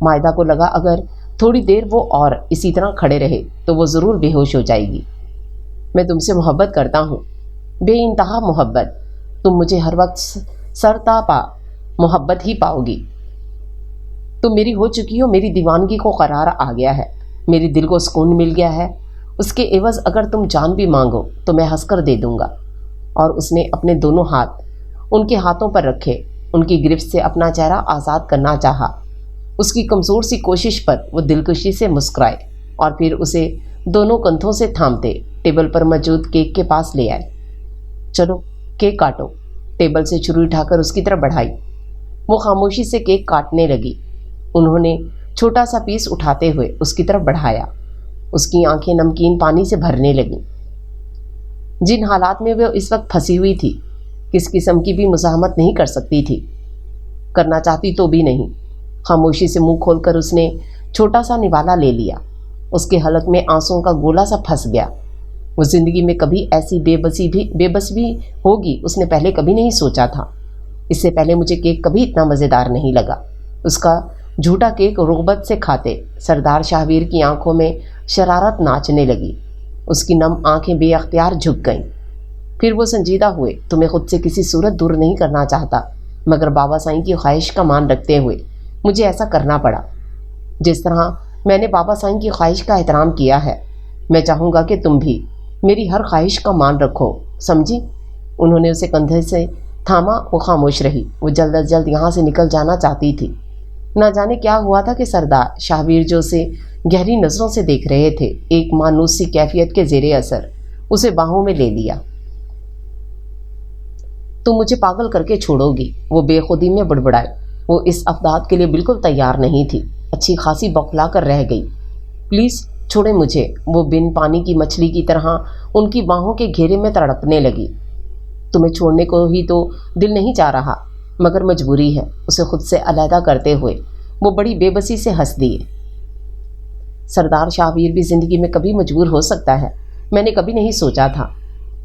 مائدہ کو لگا اگر تھوڑی دیر وہ اور اسی طرح کھڑے رہے تو وہ ضرور بے ہوش ہو جائے گی۔ میں تم سے محبت کرتا ہوں، بے انتہا محبت۔ تم مجھے ہر وقت سرتا پا محبت ہی پاؤ گی۔ تم میری ہو چکی ہو، میری دیوانگی کو قرار آ گیا ہے، میرے دل کو سکون مل گیا ہے۔ اس کے عوض اگر تم جان بھی مانگو تو میں ہنس کر دے دوں گا۔ اور اس نے اپنے دونوں ہاتھ ان کے ہاتھوں پر رکھے، ان کی گرفت سے اپنا چہرہ آزاد کرنا چاہا۔ اس کی کمزور سی کوشش پر وہ دلکشی سے مسکرائے اور پھر اسے دونوں کندھوں سے تھامتے ٹیبل پر موجود کیک کے پاس لے آئے۔ چلو کیک کاٹو، ٹیبل سے چھری اٹھا کر اس کی طرف بڑھائی۔ وہ خاموشی سے کیک کاٹنے لگی۔ انہوں نے چھوٹا سا پیس اٹھاتے ہوئے اس کی طرف بڑھایا۔ اس کی آنکھیں نمکین پانی سے بھرنے لگیں۔ جن حالات میں وہ اس وقت پھنسی ہوئی تھی کس قسم کی بھی مزاحمت نہیں کر سکتی تھی، کرنا چاہتی تو بھی نہیں۔ خاموشی سے منہ کھول کر اس نے چھوٹا سا نوالا لے لیا۔ اس کے حلق میں آنسوؤں کا گولا سا پھنس گیا۔ وہ زندگی میں کبھی ایسی بے بس بھی ہوگی اس نے پہلے کبھی نہیں سوچا تھا۔ اس سے پہلے مجھے کیک کبھی اتنا مزیدار نہیں لگا۔ اس کا جھوٹا کیک رغبت سے کھاتے۔ سردار شاہویر کی آنکھوں میں شرارت ناچنے لگی، اس کی نم آنکھیں بے اختیار جھک گئیں۔ پھر وہ سنجیدہ ہوئے۔ تمہیں خود سے کسی صورت دور نہیں کرنا چاہتا، مگر بابا سائیں کی خواہش کا مان رکھتے ہوئے مجھے ایسا کرنا پڑا۔ جس طرح میں نے بابا سائیں کی خواہش کا احترام کیا ہے، میں چاہوں گا کہ تم بھی میری ہر خواہش کا مان رکھو، سمجھی؟ انہوں نے اسے کندھے سے تھاما۔ وہ خاموش رہی۔ وہ جلد از جلد یہاں سے نکل جانا چاہتی تھی۔ نہ جانے کیا ہوا تھا کہ سردار شاہویر جو اسے گہری نظروں سے دیکھ رہے تھے، ایک مانوس سی کیفیت کے زیر اثر اسے باہوں میں لے لیا۔ تم مجھے پاگل کر کے چھوڑو گی، وہ بے خودی میں بڑبڑائے۔ وہ اس افداد کے لیے بالکل تیار نہیں تھی، اچھی خاصی بوکھلا کر رہ گئی۔ پلیز چھوڑیں مجھے، وہ بن پانی کی مچھلی کی طرح ان کی باہوں کے گھیرے میں تڑپنے لگی۔ تمہیں چھوڑنے کو ہی تو دل نہیں چاہ رہا، مگر مجبوری ہے، اسے خود سے علیحدہ کرتے ہوئے وہ بڑی بے بسی سے ہنس دیے۔ سردار شاہویر بھی زندگی میں کبھی مجبور ہو سکتا ہے، میں نے کبھی نہیں سوچا تھا۔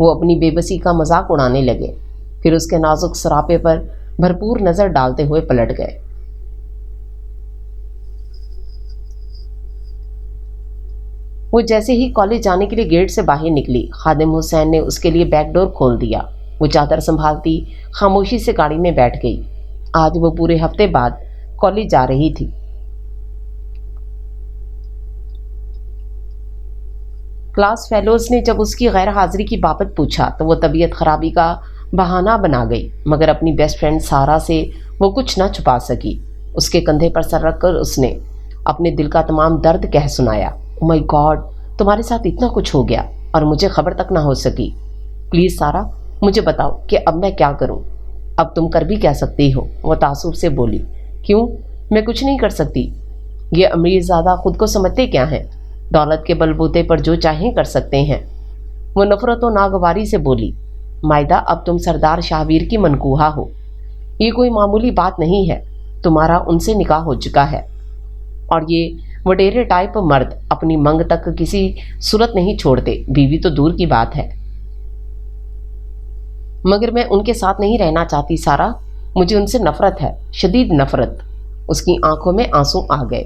وہ اپنی بے بسی کا مذاق اڑانے لگے، پھر اس کے نازک سراپے پر بھرپور نظر ڈالتے ہوئے پلٹ گئے۔ وہ جیسے ہی کالج جانے کے لیے گیٹ سے باہر نکلی، خادم حسین نے اس کے لیے بیک ڈور کھول دیا۔ وہ چادر سنبھالتی خاموشی سے گاڑی میں بیٹھ گئی۔ آج وہ پورے ہفتے بعد کالج جا رہی تھی۔ کلاس فیلوز نے جب اس کی غیر حاضری کی بابت پوچھا تو وہ طبیعت خرابی کا بہانہ بنا گئی، مگر اپنی بیسٹ فرینڈ سارا سے وہ کچھ نہ چھپا سکی۔ اس کے کندھے پر سر رکھ کر اس نے اپنے دل کا تمام درد کہہ سنایا۔ او مائی گاڈ، تمہارے ساتھ اتنا کچھ ہو گیا اور مجھے خبر تک نہ ہو سکی۔ پلیز سارا، مجھے بتاؤ کہ اب میں کیا کروں؟ اب تم کر بھی کیا سکتی ہو؟ وہ تعصب سے بولی۔ کیوں؟ میں کچھ نہیں کر سکتی۔ یہ امیر زادہ خود کو سمجھتے کیا ہیں؟ دولت کے بل بوتے پر جو چاہیں کر سکتے ہیں۔ وہ نفرت و ناگواری سے بولی۔ مائدہ، اب تم سردار شاہویر کی منکوہا ہو، یہ کوئی معمولی بات نہیں ہے۔ تمہارا ان سے نکاح ہو چکا ہے، اور یہ وڈیرے ٹائپ مرد اپنی منگ تک کسی صورت نہیں چھوڑتے، بیوی تو دور کی بات ہے۔ مگر میں ان کے ساتھ نہیں رہنا چاہتی سارا، مجھے ان سے نفرت ہے، شدید نفرت۔ اس کی آنکھوں میں آنسو آ گئے۔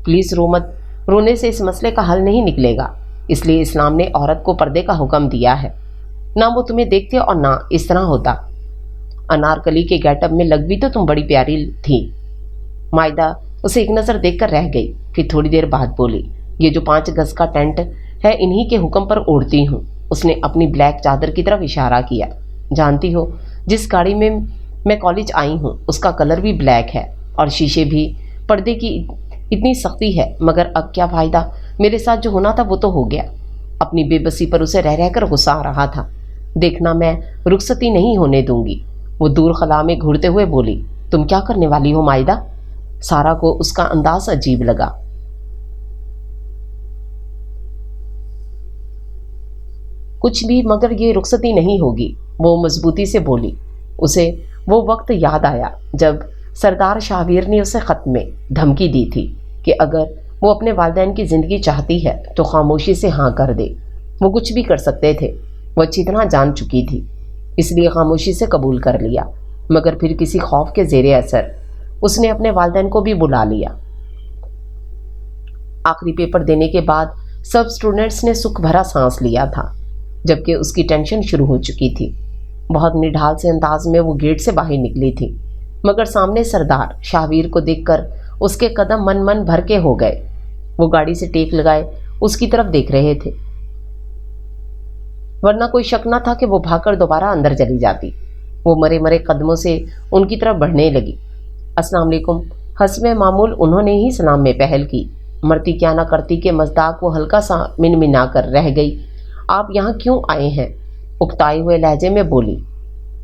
پلیز رو مت، رونے سے اس مسئلے کا حل نہیں نکلے گا، اس لیے اسلام نے عورت کو پردے کا حکم دیا ہے۔ نہ وہ تمہیں دیکھتے اور نہ اس طرح ہوتا۔ انارکلی کے گیٹ اپ میں لگ بھی تو تم بڑی پیاری تھی۔ مائدہ اسے ایک نظر دیکھ کر رہ گئی، پھر تھوڑی دیر بعد بولی، یہ جو 5 گز کا ٹینٹ ہے انہی کے حکم پر اوڑھتی ہوں۔ اس نے اپنی بلیک چادر کی طرف اشارہ کیا۔ جانتی ہو، جس گاڑی میں میں کالج آئی ہوں اس کا کلر بھی بلیک ہے، اور شیشے بھی۔ پردے کی اتنی سختی ہے، مگر اب کیا فائدہ، میرے ساتھ جو ہونا تھا وہ تو ہو گیا۔ اپنی بے بسی پر اسے رہ رہ کر غصہ آ رہا تھا۔ دیکھنا، میں رخصتی نہیں ہونے دوں گی، وہ دور خلا میں گھورتے ہوئے بولی۔ تم کیا کرنے والی ہو مائدہ؟ سارا کو اس کا انداز عجیب لگا۔ کچھ بھی، مگر یہ رخصتی نہیں ہوگی، وہ مضبوطی سے بولی۔ اسے وہ وقت یاد آیا جب سردار شاہویر نے اسے خط میں دھمکی دی تھی کہ اگر وہ اپنے والدین کی زندگی چاہتی ہے تو خاموشی سے ہاں کر دے۔ وہ کچھ بھی کر سکتے تھے، وہ اچھی طرح جان چکی تھی، اس لیے خاموشی سے قبول کر لیا۔ مگر پھر کسی خوف کے زیر اثر اس نے اپنے والدین کو بھی بلا لیا۔ آخری پیپر دینے کے بعد سب اسٹوڈنٹس نے سکھ بھرا سانس لیا تھا، جبکہ اس کی ٹینشن شروع ہو چکی تھی۔ بہت نڈھال سے انداز میں وہ گیٹ سے باہر نکلی تھی، مگر سامنے سردار شاہویر کو دیکھ کر اس کے قدم من من بھر کے ہو گئے۔ وہ گاڑی سے ٹیک لگائے اس کی طرف دیکھ رہے تھے، ورنہ کوئی شک نہ تھا کہ وہ بھاگ کر دوبارہ اندر چلی جاتی۔ وہ مرے مرے قدموں سے ان کی طرف بڑھنے لگی۔ السلام علیکم، حسب معمول انہوں نے ہی سلام میں پہل کی۔ مرتی کیا نہ کرتی کے مزداق وہ ہلکا سا منمنا کر رہ گئی۔ آپ یہاں کیوں آئے ہیں؟ اکتائے ہوئے لہجے میں بولی۔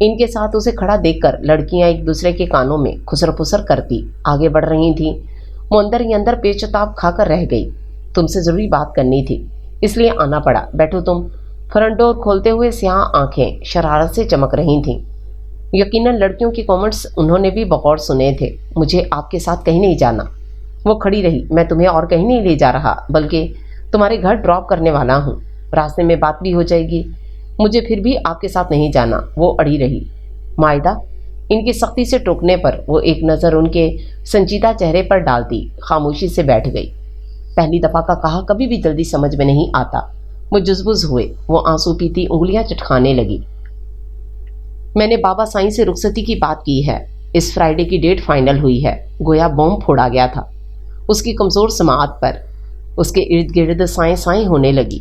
ان کے ساتھ اسے کھڑا دیکھ کر لڑکیاں ایک دوسرے کے کانوں میں خسر پسر کرتی آگے بڑھ رہی تھیں۔ وہ اندر ہی اندر پیچتاب کھا کر رہ گئی۔ تم سے ضروری بات کرنی تھی، اس لیے آنا پڑا، بیٹھو تم۔ فرنٹ ڈور کھولتے ہوئے سیاہ آنکھیں شرارت سے چمک رہی تھیں۔ یقیناً لڑکیوں کے کامنٹس انہوں نے بھی بغور سنے تھے۔ مجھے آپ کے ساتھ کہیں نہیں جانا۔ وہ کھڑی رہی۔ میں تمہیں اور کہیں نہیں لے جا رہا، بلکہ تمہارے گھر ڈراپ کرنے والا ہوں، راستے میں بات بھی ہو جائے گی۔ مجھے پھر بھی آپ کے ساتھ نہیں جانا، وہ اڑی رہی۔ مائدہ، ان کی سختی سے ٹوکنے پر وہ ایک نظر ان کے سنجیدہ چہرے پر ڈالتی خاموشی سے بیٹھ گئی۔ پہلی دفعہ کا کہا کبھی بھی جلدی سمجھ میں نہیں آتا۔ وہ جزبز ہوئے، وہ آنسو پیتی انگلیاں چٹکانے لگی۔ میں نے بابا سائیں سے رخصتی کی بات کی ہے، اس فرائیڈے کی ڈیٹ فائنل ہوئی ہے۔ گویا بوم پھوڑا گیا تھا اس کی کمزور سماعت پر۔ اس کے ارد گرد سائیں سائیں ہونے لگی۔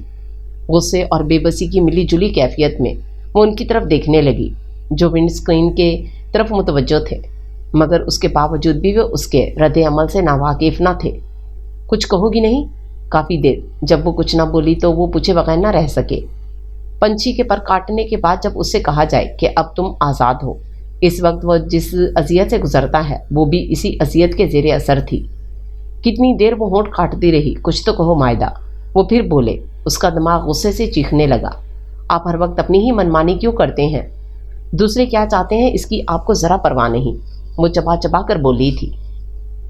غصے اور بے بسی کی ملی جلی کیفیت میں وہ ان کی طرف دیکھنے لگی جو ونڈ اسکرین کے طرف متوجہ تھے، مگر اس کے باوجود بھی وہ اس کے رد عمل سے ناواقف نہ تھے۔ کچھ کہو گی نہیں؟ کافی دیر جب وہ کچھ نہ بولی تو وہ پوچھے بغیر نہ رہ سکے۔ پنچھی کے پر کاٹنے کے بعد جب اس سے کہا جائے کہ اب تم آزاد ہو، اس وقت وہ جس اذیت سے گزرتا ہے وہ بھی اسی اذیت کے زیر اثر تھی۔ کتنی دیر وہ ہونٹ کاٹتی رہی، کچھ تو کہو مائدہ۔ وہ پھر بولے، اس کا دماغ غصے سے چیخنے لگا۔ آپ ہر وقت اپنی ہی منمانی کیوں کرتے ہیں؟ دوسرے کیا چاہتے ہیں اس کی آپ کو ذرا پرواہ نہیں، وہ چبا چبا کر بولی تھی۔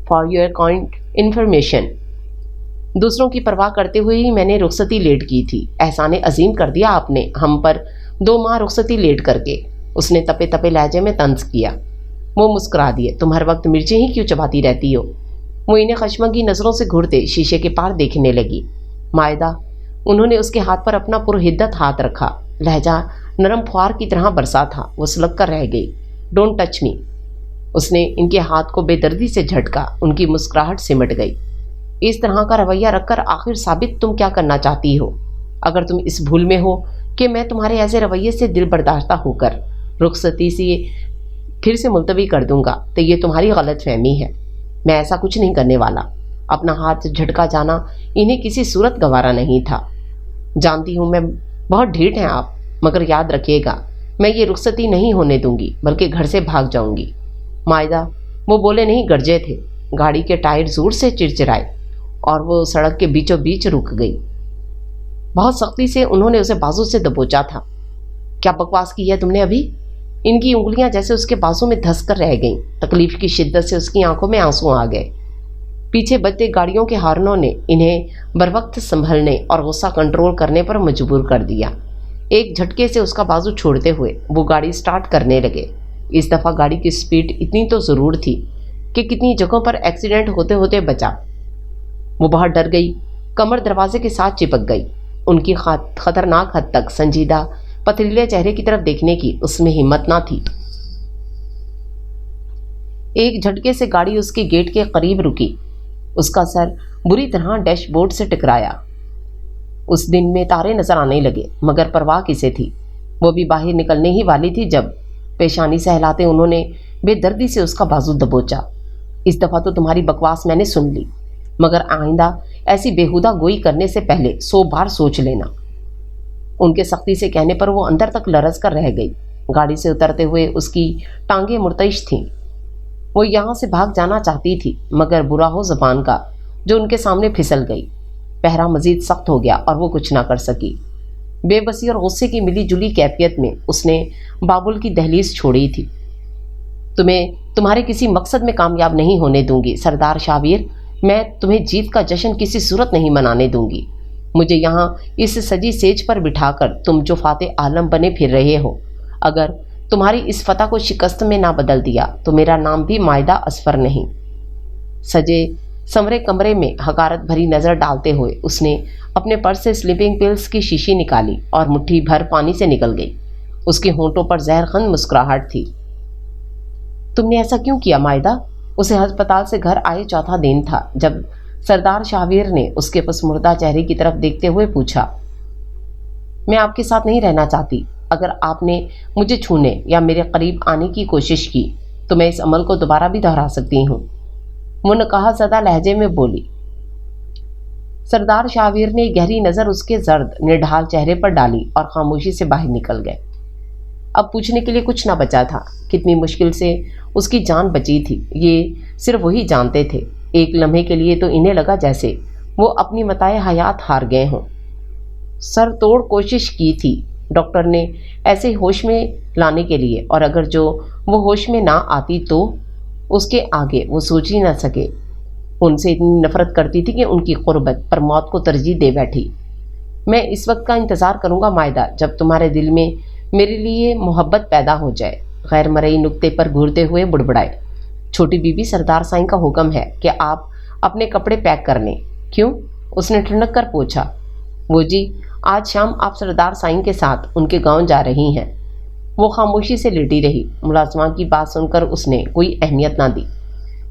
فار یور کائنڈ انفارمیشن، دوسروں کی پرواہ کرتے ہوئے ہی میں نے رخصتی لیٹ کی تھی۔ احسان عظیم کر دیا آپ نے ہم پر 2 ماہ رخصتی لیٹ کر کے، اس نے تپے تپے لہجے میں طنز کیا۔ وہ مسکرا دیے۔ تم ہر وقت مرچیں ہی کیوں چباتی رہتی ہو؟ وہ انہیں خشمگی نظروں سے گھورتے شیشے کے پار دیکھنے لگی۔ مائدہ، انہوں نے اس کے ہاتھ پر اپنا پرحدت ہاتھ رکھا، لہجہ نرم پھوار کی طرح برسا تھا۔ وہ سلگ کر رہ گئی۔ Don't touch me. اس نے ان کے ہاتھ کو بے دردی سے جھٹکا۔ ان کی مسکراہٹ سمٹ گئی۔ اس طرح کا رویہ رکھ کر آخر ثابت تم کیا کرنا چاہتی ہو؟ اگر تم اس بھول میں ہو کہ میں تمہارے ایسے رویے سے دل برداشتہ ہو کر رخصتی سے پھر سے ملتوی کر دوں گا تو یہ تمہاری غلط فہمی ہے۔ میں ایسا کچھ نہیں کرنے والا۔ اپنا ہاتھ جھٹکا جانا انہیں کسی صورت گوارا نہیں تھا۔ جانتی ہوں میں بہت ڈھیٹ ہیں آپ، مگر یاد رکھیے گا میں یہ رخصتی نہیں ہونے دوں گی بلکہ گھر سے بھاگ جاؤں گی۔ مائدہ، وہ بولے نہیں گرجے تھے۔ گاڑی کے ٹائر زور سے چرچرائے اور وہ سڑک کے بیچوں بیچ رک گئی۔ بہت سختی سے انہوں نے اسے بازو سے دبوچا تھا۔ کیا بکواس کی ہے تم نے ابھی؟ ان کی انگلیاں جیسے اس کے بازو میں دھس کر رہ گئیں۔ تکلیف کی شدت سے اس کی آنکھوں میں آنسو آ گئے۔ پیچھے بجتے گاڑیوں کے ہارنوں نے انہیں بروقت سنبھلنے اور غصہ کنٹرول کرنے پر مجبور کر دیا۔ ایک جھٹکے سے اس کا بازو چھوڑتے ہوئے وہ گاڑی سٹارٹ کرنے لگے۔ اس دفعہ گاڑی کی سپیڈ اتنی تو ضرور تھی کہ کتنی جگہوں پر ایکسیڈنٹ ہوتے ہوتے بچا۔ وہ بہت ڈر گئی، کمر دروازے کے ساتھ چپک گئی۔ ان کی خطرناک حد تک سنجیدہ پتھریلے چہرے کی طرف دیکھنے کی اس میں ہمت نہ تھی۔ ایک جھٹکے سے گاڑی اس کے گیٹ کے قریب رکی۔ اس کا سر بری طرح ڈیش بورڈ سے ٹکرایا۔ اس دن میں تارے نظر آنے لگے، مگر پرواہ کسے تھی؟ وہ بھی باہر نکلنے ہی والی تھی جب پیشانی سہلاتے انہوں نے بے دردی سے اس کا بازو دبوچا۔ اس دفعہ تو تمہاری بکواس میں نے سن لی، مگر آئندہ ایسی بیہودہ گوئی کرنے سے پہلے 100 بار سوچ لینا۔ ان کے سختی سے کہنے پر وہ اندر تک لرز کر رہ گئی۔ گاڑی سے اترتے ہوئے اس کی ٹانگیں مرتعش تھیں۔ وہ یہاں سے بھاگ جانا چاہتی تھی، مگر برا ہو زبان کا جو ان کے سامنے پھسل گئی۔ پہرا مزید سخت ہو گیا اور وہ کچھ نہ کر سکی۔ بے بسی اور غصے کی ملی جلی کیفیت میں اس نے بابل کی دہلیز چھوڑی تھی۔ تمہیں تمہارے کسی مقصد میں کامیاب نہیں ہونے دوں گی سردار شاویر۔ میں تمہیں جیت کا جشن کسی صورت نہیں منانے دوں گی۔ مجھے یہاں اس سجی سیج پر بٹھا کر تم جو فاتح عالم بنے پھر رہے ہو، اگر تمہاری اس فتح کو شکست میں نہ بدل دیا تو میرا نام بھی مائدہ اصفر نہیں۔ سجے سمرے کمرے میں حقارت بھری نظر ڈالتے ہوئے اس نے اپنے پرس سے سلیپنگ پلز کی شیشی نکالی اور مٹھی بھر پانی سے نکل گئی۔ اس کے ہونٹوں پر زہر خند مسکراہٹ تھی۔ تم نے ایسا کیوں کیا مائدہ؟ اسے ہسپتال سے گھر آئے چوتھا دن تھا جب سردار شاویر نے اس کے پسمردہ چہرے کی طرف دیکھتے ہوئے پوچھا۔ میں آپ کے ساتھ نہیں رہنا چاہتی۔ اگر آپ نے مجھے چھونے یا میرے قریب آنے کی کوشش کی تو میں اس عمل کو دوبارہ بھی دہرا سکتی ہوں، وہ نکاح زدہ لہجے میں بولی۔ سردار شاویر نے گہری نظر اس کے زرد نڈھال چہرے پر ڈالی اور خاموشی سے باہر نکل گئے۔ اب پوچھنے کے لیے کچھ نہ بچا تھا۔ کتنی مشکل سے اس کی جان بچی تھی یہ صرف وہی جانتے تھے۔ ایک لمحے کے لیے تو انہیں لگا جیسے وہ اپنی متاع حیات ہار گئے ہوں۔ سر توڑ کوشش کی تھی ڈاکٹر نے ایسے ہوش میں لانے کے لیے، اور اگر جو وہ ہوش میں نہ آتی تو اس کے آگے وہ سوچ ہی نہ سکے۔ ان سے اتنی نفرت کرتی تھی کہ ان کی قربت پر موت کو ترجیح دے بیٹھی۔ میں اس وقت کا انتظار کروں گا مائدہ جب تمہارے دل میں میرے لیے محبت پیدا ہو جائے۔ غیر مرئی نقطے پر گھورتے ہوئے بڑبڑائے، چھوٹی بیوی سردار سائیں کا حکم ہے کہ آپ اپنے کپڑے پیک کر لیں۔ کیوں؟ اس نے ٹھنڈک کر پوچھا۔ وہ جی، آج شام آپ سردار سائیں کے ساتھ ان کے گاؤں جا رہی ہیں۔ وہ خاموشی سے لیٹی رہی۔ ملازمہ کی بات سن کر اس نے کوئی اہمیت نہ دی،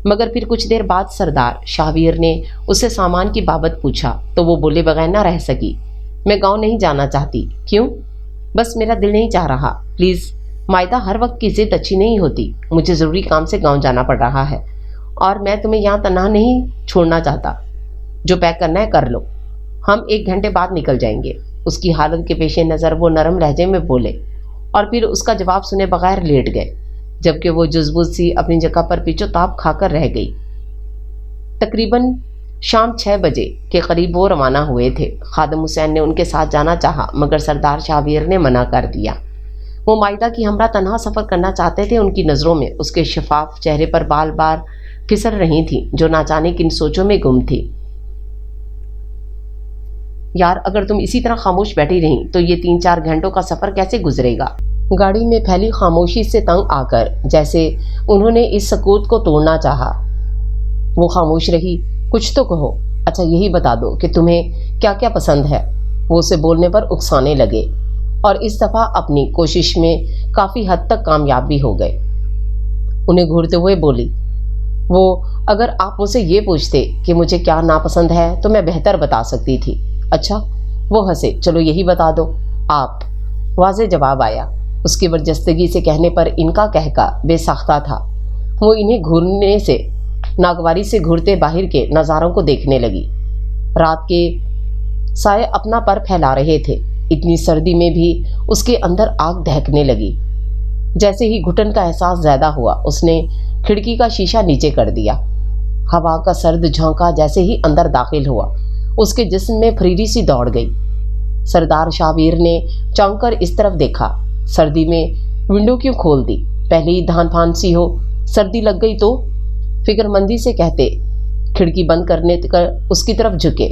مگر پھر کچھ دیر بعد سردار شاہویر نے اس سے سامان کی بابت پوچھا تو وہ بولے بغیر نہ رہ سکی۔ میں گاؤں نہیں جانا چاہتی۔ کیوں؟ بس میرا دل نہیں چاہ رہا۔ پلیز مائدہ، ہر وقت کی ضد اچھی نہیں ہوتی۔ مجھے ضروری کام سے گاؤں جانا پڑ رہا ہے اور میں تمہیں یہاں تنہا نہیں چھوڑنا چاہتا۔ جو پیک کرنا ہے کر لو، ہم 1 گھنٹے بعد نکل جائیں گے۔ اس کی حالت کے پیش نظر وہ نرم لہجے میں بولے اور پھر اس کا جواب سنے بغیر لیٹ گئے، جبکہ وہ جزبوز سی اپنی جگہ پر پیچو تاب کھا کر رہ گئی۔ تقریباً شام 6 بجے کے قریب وہ روانہ ہوئے تھے۔ خادم حسین نے ان کے ساتھ جانا چاہا مگر سردار شاہویر نے منع کر دیا۔ وہ مائدہ کی ہمراہ تنہا سفر کرنا چاہتے تھے۔ ان کی نظروں میں اس کے شفاف چہرے پر بال بار پھسل رہی تھیں جو نہ جانے کن سوچوں میں گم تھی۔ یار، اگر تم اسی طرح خاموش بیٹھی رہیں تو یہ 3-4 گھنٹوں کا سفر کیسے گزرے گا؟ گاڑی میں پھیلی خاموشی سے تنگ آ کر جیسے انہوں نے اس سکوت کو توڑنا چاہا، وہ خاموش رہی۔ کچھ تو کہو۔ اچھا یہی بتا دو کہ تمہیں کیا کیا پسند ہے؟ وہ اسے بولنے پر اکسانے لگے اور اس دفعہ اپنی کوشش میں کافی حد تک کامیاب بھی ہو گئے۔ انہیں گھورتے ہوئے بولی، وہ اگر آپ مجھ سے یہ پوچھتے کہ مجھے کیا ناپسند ہے تو میں بہتر بتا سکتی تھی۔ اچھا؟ وہ ہنسے۔ چلو یہی بتا دو آپ۔ واضح جواب آیا۔ اس کی برجستگی سے کہنے پر ان کا کہکا بے ساختہ تھا۔ وہ انہیں گھورنے سے ناگواری سے گھورتے باہر کے نظاروں کو دیکھنے لگی۔ رات کے سائے اپنا پر پھیلا رہے تھے۔ اتنی سردی میں بھی اس کے اندر آگ دہکنے لگی۔ جیسے ہی گھٹن کا احساس زیادہ ہوا اس نے کھڑکی کا شیشہ نیچے کر دیا۔ ہوا کا سرد جھونکا جیسے ہی اندر داخل ہوا اس کے جسم میں پھریری سی دوڑ گئی۔ سردار شاہویر نے چونک کر اس طرف دیکھا۔ سردی میں ونڈو کیوں کھول دی؟ پہلے ہی دھان پھانسی ہو، سردی لگ گئی تو؟ فکر مندی سے کہتے کھڑکی بند کرنے کر اس کی طرف جھکے۔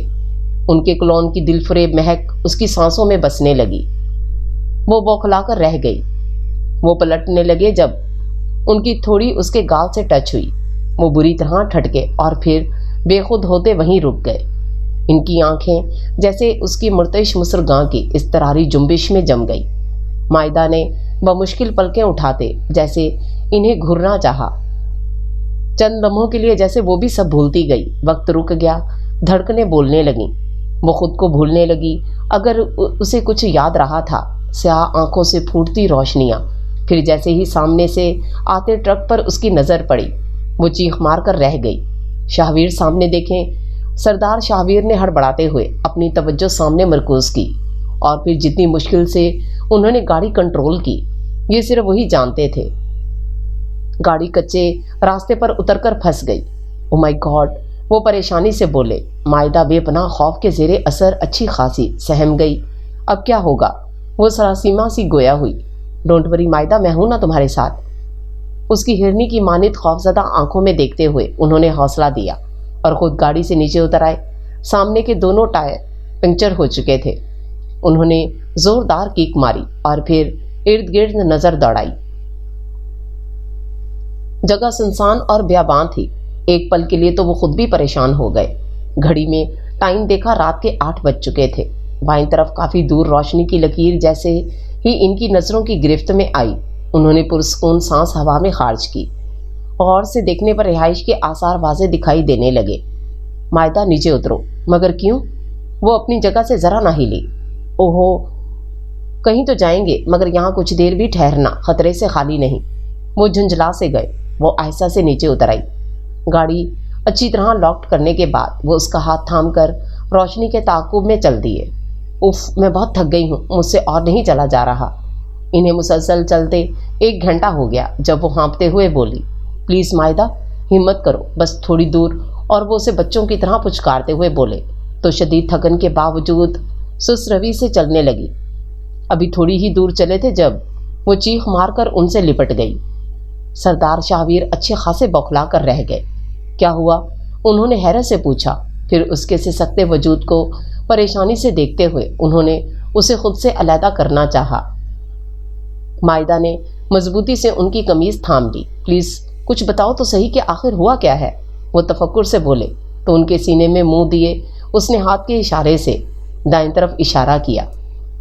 ان کے کلون کی دل فریب مہک اس کی سانسوں میں بسنے لگی۔ وہ بوکھلا کر رہ گئی۔ وہ پلٹنے لگے جب ان کی تھوڑی اس کے گال سے ٹچ ہوئی۔ وہ بری طرح ٹھٹکے اور پھر بے خود ہوتے وہیں رک گئے۔ ان کی آنکھیں جیسے اس کی مرتعش مصرگاں کی اضطراری جنبش میں جم گئی۔ مائدہ نے بمشکل پلکیں اٹھاتے جیسے انہیں گھرنا چاہا۔ چند لمحوں کے لیے جیسے وہ بھی سب بھولتی گئی۔ وقت رک گیا، دھڑکنیں بولنے لگیں، وہ خود کو بھولنے لگی۔ اگر اسے کچھ یاد رہا تھا، سیاہ آنکھوں سے پھوٹتی روشنیاں۔ پھر جیسے ہی سامنے سے آتے ٹرک پر اس کی نظر پڑی، وہ چیخ مار کر رہ گئی۔ شاہویر سامنے دیکھیں۔ سردار شاہویر نے ہڑبڑاتے ہوئے اپنی توجہ سامنے مرکوز کی اور پھر جتنی مشکل سے انہوں نے گاڑی کنٹرول کی یہ صرف وہی جانتے تھے۔ گاڑی کچے راستے پر اتر کر پھنس گئی۔ او مائی گاڈ، وہ پریشانی سے بولے۔ مائدہ بے پناہ خوف کے زیر اثر اچھی خاصی سہم گئی۔ اب کیا ہوگا؟ وہ سراسیمہ سی گویا ہوئی۔ ڈونٹ وری مائدہ، میں ہوں نا تمہارے ساتھ۔ اس کی ہرنی کی مانند خوفزدہ آنکھوں میں دیکھتے ہوئے انہوں نے حوصلہ دیا اور خود گاڑی سے نیچے اتر آئے۔ سامنے کے دونوں ٹائر پنکچر ہو چکے تھے۔ انہوں نے زوردار کیک ماری اور پھر ارد گرد نظر دوڑائی۔ جگہ سنسان اور بیاباں تھی۔ ایک پل کے لیے تو وہ خود بھی پریشان ہو گئے۔ گھڑی میں ٹائم دیکھا، رات کے 8 بج چکے تھے۔ بائیں طرف کافی دور روشنی کی لکیر جیسے ہی ان کی نظروں کی گرفت میں آئی، انہوں نے پرسکون سانس ہوا میں خارج کی۔ غور سے دیکھنے پر رہائش کے آثار واضح دکھائی دینے لگے۔ مائدہ نیچے اترو۔ مگر کیوں؟ وہ اپنی جگہ سے ذرا نہ ہلی۔ اوہو، کہیں تو جائیں گے مگر یہاں کچھ دیر بھی ٹھہرنا خطرے سے خالی نہیں۔ وہ جھنجھلا سے گئے۔ وہ آہستہ سے نیچے اتر آئی۔ گاڑی اچھی طرح لاکڈ کرنے کے بعد وہ اس کا ہاتھ تھام کر روشنی کے تعاقب میں چل دیے۔ اف، میں بہت تھک گئی ہوں، مجھ سے اور نہیں چلا جا رہا۔ انہیں مسلسل چلتے 1 گھنٹہ ہو گیا جب وہ ہانپتے ہوئے بولی، پلیز مائدہ، ہمت کرو، بس تھوڑی دور۔ اور وہ اسے بچوں کی طرح پچکارتے ہوئے بولے تو شدید تھکن کے باوجود سست روی سے چلنے لگی۔ ابھی تھوڑی ہی دور چلے تھے جب وہ چیخ مار کر ان سے لپٹ گئی۔ سردار شاہویر اچھے خاصے بوکھلا کر رہ گئے۔ کیا ہوا؟ انہوں نے حیرت سے پوچھا۔ پھر اس کے سسکتے وجود کو پریشانی سے دیکھتے ہوئے انہوں نے اسے خود سے علیحدہ کرنا چاہا۔ مائدہ نے مضبوطی سے ان کی قمیض تھام لی۔ پلیز کچھ بتاؤ تو صحیح کہ آخر ہوا کیا ہے؟ وہ تفکر سے بولے تو ان کے سینے میں منہ دیے اس نے ہاتھ کے اشارے سے دائیں طرف اشارہ کیا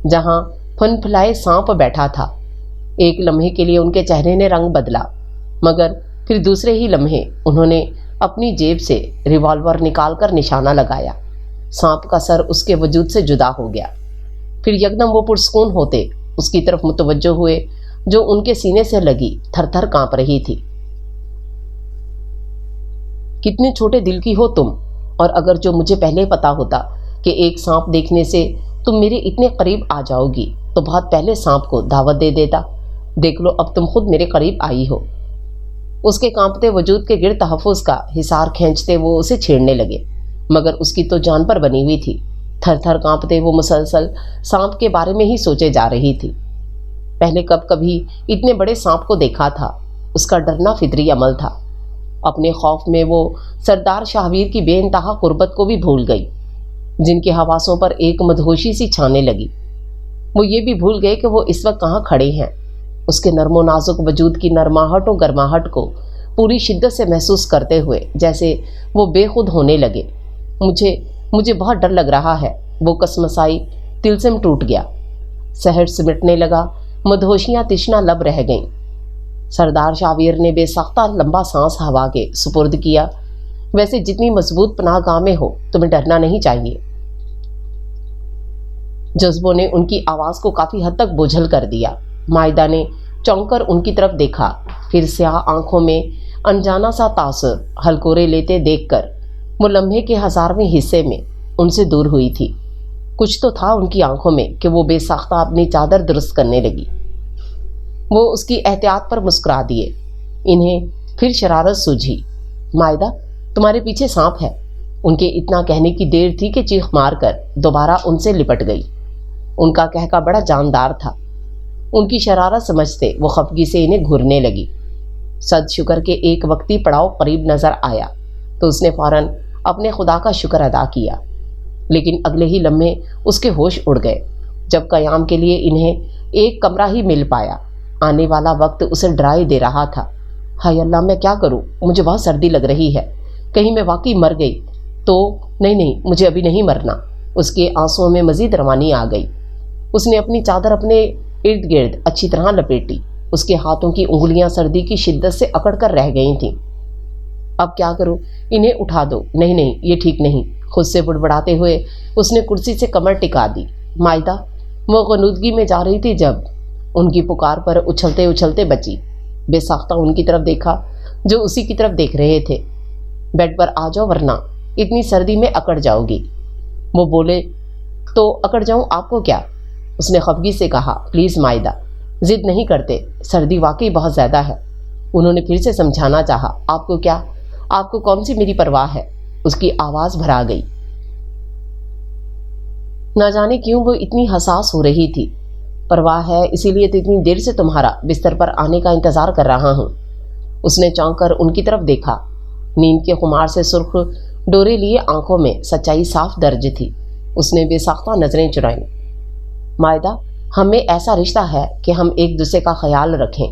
جہاں پھن پھلائے سانپ بیٹھا تھا۔ ایک لمحے کے لیے ان کے چہرے نے رنگ بدلا، مگر پھر دوسرے ہی لمحے انہوں نے اپنی جیب سے ریوالور نکال کر نشانہ لگایا۔ سانپ کا سر اس کے وجود سے جدا ہو گیا۔ پھر یکدم وہ پرسکون ہوتے اس کی طرف متوجہ ہوئے جو ان کے سینے سے لگی تھر تھر کانپ رہی تھی۔ کتنے چھوٹے دل کی ہو تم، اور اگر جو مجھے پہلے پتا ہوتا کہ ایک سانپ دیکھنے سے تم میرے اتنے قریب آ جاؤ گی تو بہت پہلے سانپ کو دعوت دے دیتا۔ دیکھ لو اب تم خود میرے قریب آئی ہو۔ اس کے کانپتے وجود کے گرد تحفظ کا حصار کھینچتے وہ اسے چھیڑنے لگے، مگر اس کی تو جان پر بنی ہوئی تھی۔ تھر تھر کانپتے وہ مسلسل سانپ کے بارے میں ہی سوچے جا رہی تھی۔ پہلے کبھی اتنے بڑے سانپ کو دیکھا تھا؟ اس کا ڈرنا فطری عمل تھا۔ اپنے خوف میں وہ سردار شاہویر کی بے انتہا قربت کو بھی بھول گئی، جن کے حواسوں پر ایک مدہوشی سی چھانے لگی۔ وہ یہ بھی بھول گئے کہ وہ اس وقت کہاں کھڑے ہیں۔ اس کے نرم و نازک وجود کی نرماہٹ و گرماہٹ کو پوری شدت سے محسوس کرتے ہوئے جیسے وہ بے خود ہونے لگے۔ مجھے بہت ڈر لگ رہا ہے۔ وہ کسمسائی تلسم ٹوٹ گیا، سحر سمٹنے لگا، مدہوشیاں تشنا لب رہ گئیں۔ سردار شاویر نے بے ساختہ لمبا سانس ہوا کے سپرد کیا، ویسے جتنی مضبوط پناہ گاہ میں ہو تمہیں ڈرنا نہیں چاہیے۔ جذبوں نے ان کی آواز کو کافی حد تک بوجھل کر دیا۔ مائدہ نے چونک کر ان کی طرف دیکھا، پھر سیاہ آنکھوں میں انجانا سا تاثر ہلکورے لیتے دیکھ کر وہ لمحے کے 1000ویں حصے میں ان سے دور ہوئی تھی۔ کچھ تو تھا ان کی آنکھوں میں کہ وہ بے ساختہ اپنی چادر درست کرنے لگی۔ وہ اس کی احتیاط پر مسکرا دیے۔ انہیں پھر شرارت سوجھی۔ مائدہ تمہارے پیچھے سانپ ہے۔ ان کے اتنا کہنے کی دیر تھی کہ چیخ مار کر دوبارہ ان سے لپٹ گئی۔ ان کا کہکا بڑا جاندار تھا۔ ان کی شرارت سمجھتے وہ خفگی سے انہیں گھورنے لگی۔ صد شکر کے ایک وقتی پڑاؤ قریب نظر آیا تو اس نے فوراً اپنے خدا کا شکر ادا کیا، لیکن اگلے ہی لمحے اس کے ہوش اڑ گئے جب قیام کے لیے انہیں ایک کمرہ ہی مل پایا۔ آنے والا وقت اسے ڈرائے دے رہا تھا۔ ہائے اللہ، میں کیا کروں؟ مجھے بہت سردی لگ رہی ہے، کہیں میں واقعی مر گئی تو؟ نہیں، مجھے ابھی نہیں مرنا۔ اس کے آنسوؤں میں مزید روانی آ گئی۔ اس نے اپنی چادر اپنے ارد گرد اچھی طرح لپیٹی۔ اس کے ہاتھوں کی انگلیاں سردی کی شدت سے اکڑ کر رہ گئی تھیں۔ اب کیا کروں؟ انہیں اٹھا دو۔ نہیں، یہ ٹھیک نہیں۔ خود سے بڑبڑاتے ہوئے اس نے کرسی سے کمر ٹکا دی۔ مائدہ وہ غنودگی میں جا رہی تھی جب ان کی پکار پر اچھلتے اچھلتے بچی۔ بے ساختہ ان کی طرف دیکھا جو اسی کی طرف دیکھ رہے تھے۔ بیڈ پر آ جاؤ ورنہ اتنی سردی میں اکڑ جاؤ گی۔ وہ بولے تو اکڑ جاؤں، آپ کو کیا؟ اس نے خفگی سے کہا۔ پلیز مائدہ، ضد نہیں کرتے، سردی واقعی بہت زیادہ ہے۔ انہوں نے پھر سے سمجھانا چاہا۔ آپ کو کیا؟ آپ کو کون سی میری پرواہ ہے؟ اس کی آواز بھرا گئی۔ نہ جانے کیوں وہ اتنی حساس ہو رہی تھی۔ پرواہ ہے، اسی لیے تو اتنی دیر سے تمہارا بستر پر آنے کا انتظار کر رہا ہوں۔ اس نے چونک کر ان کی طرف دیکھا۔ نیند کے خمار سے سرخ ڈورے لیے آنکھوں میں سچائی صاف درج تھی۔ اس نے بے ساختہ نظریں چرائیں۔ مائدہ، ہم میں ایسا رشتہ ہے کہ ہم ایک دوسرے کا خیال رکھیں۔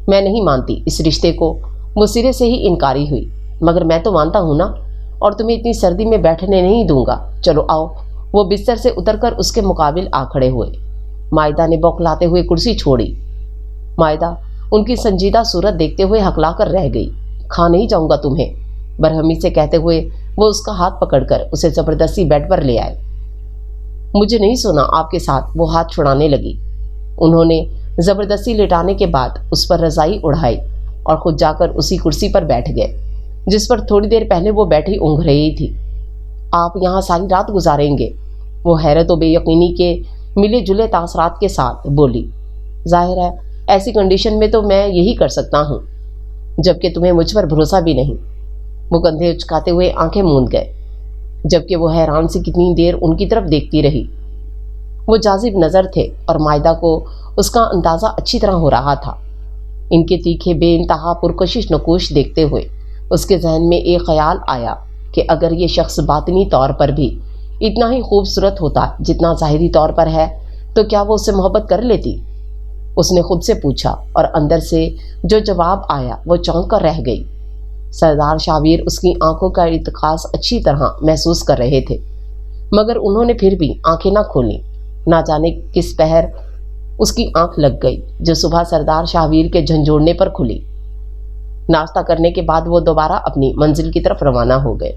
میں نہیں مانتی اس رشتے کو۔ وہ سرے سے ہی انکاری ہوئی۔ مگر میں تو مانتا ہوں نا، اور تمہیں اتنی سردی میں بیٹھنے نہیں دوں گا۔ چلو آؤ۔ وہ بستر سے اتر کر اس کے مقابل آ کھڑے ہوئے۔ مائدہ نے بوکھلاتے ہوئے کرسی چھوڑی۔ مائدہ ان کی سنجیدہ صورت دیکھتے ہوئے ہکلا کر رہ گئی۔ کھا نہیں جاؤں گا تمہیں، برہمی سے کہتے ہوئے وہ اس کا ہاتھ پکڑ کر اسے زبردستی بیڈ پر لے آئے۔ مجھے نہیں سونا آپ کے ساتھ، وہ ہاتھ چھڑانے لگی۔ انہوں نے زبردستی لٹانے کے بعد اس پر رضائی اڑائی اور خود جا کر اسی کرسی پر بیٹھ گئے جس پر تھوڑی دیر پہلے وہ بیٹھی اونگھ رہی تھی۔ آپ یہاں ساری رات گزاریں گے؟ وہ حیرت و بے یقینی کے ملے جلے تاثرات کے ساتھ بولی۔ ظاہر ہے ایسی کنڈیشن میں تو میں یہی کر سکتا ہوں، جبکہ تمہیں مجھ پر بھروسہ بھی نہیں۔ وہ کندھے اچکاتے ہوئے آنکھیں موند گئے، جبکہ وہ حیران سے کتنی دیر ان کی طرف دیکھتی رہی۔ وہ جاذب نظر تھے اور مائدہ کو اس کا اندازہ اچھی طرح ہو رہا تھا۔ ان کے تیکھے بے انتہا پرکشش نقوش دیکھتے ہوئے اس کے ذہن میں ایک خیال آیا کہ اگر یہ شخص باطنی طور پر بھی اتنا ہی خوبصورت ہوتا جتنا ظاہری طور پر ہے تو کیا وہ اس سے محبت کر لیتی؟ اس نے خود سے پوچھا اور اندر سے جو جواب آیا وہ چونک کر رہ گئی۔ سردار شاویر اس کی آنکھوں کا ارتکاز اچھی طرح محسوس کر رہے تھے، مگر انہوں نے پھر بھی آنکھیں نہ کھولیں۔ نہ جانے کس پہر اس کی آنکھ لگ گئی جو صبح سردار شاویر کے جھنجھوڑنے پر کھلی۔ ناشتہ کرنے کے بعد وہ دوبارہ اپنی منزل کی طرف روانہ ہو گئے۔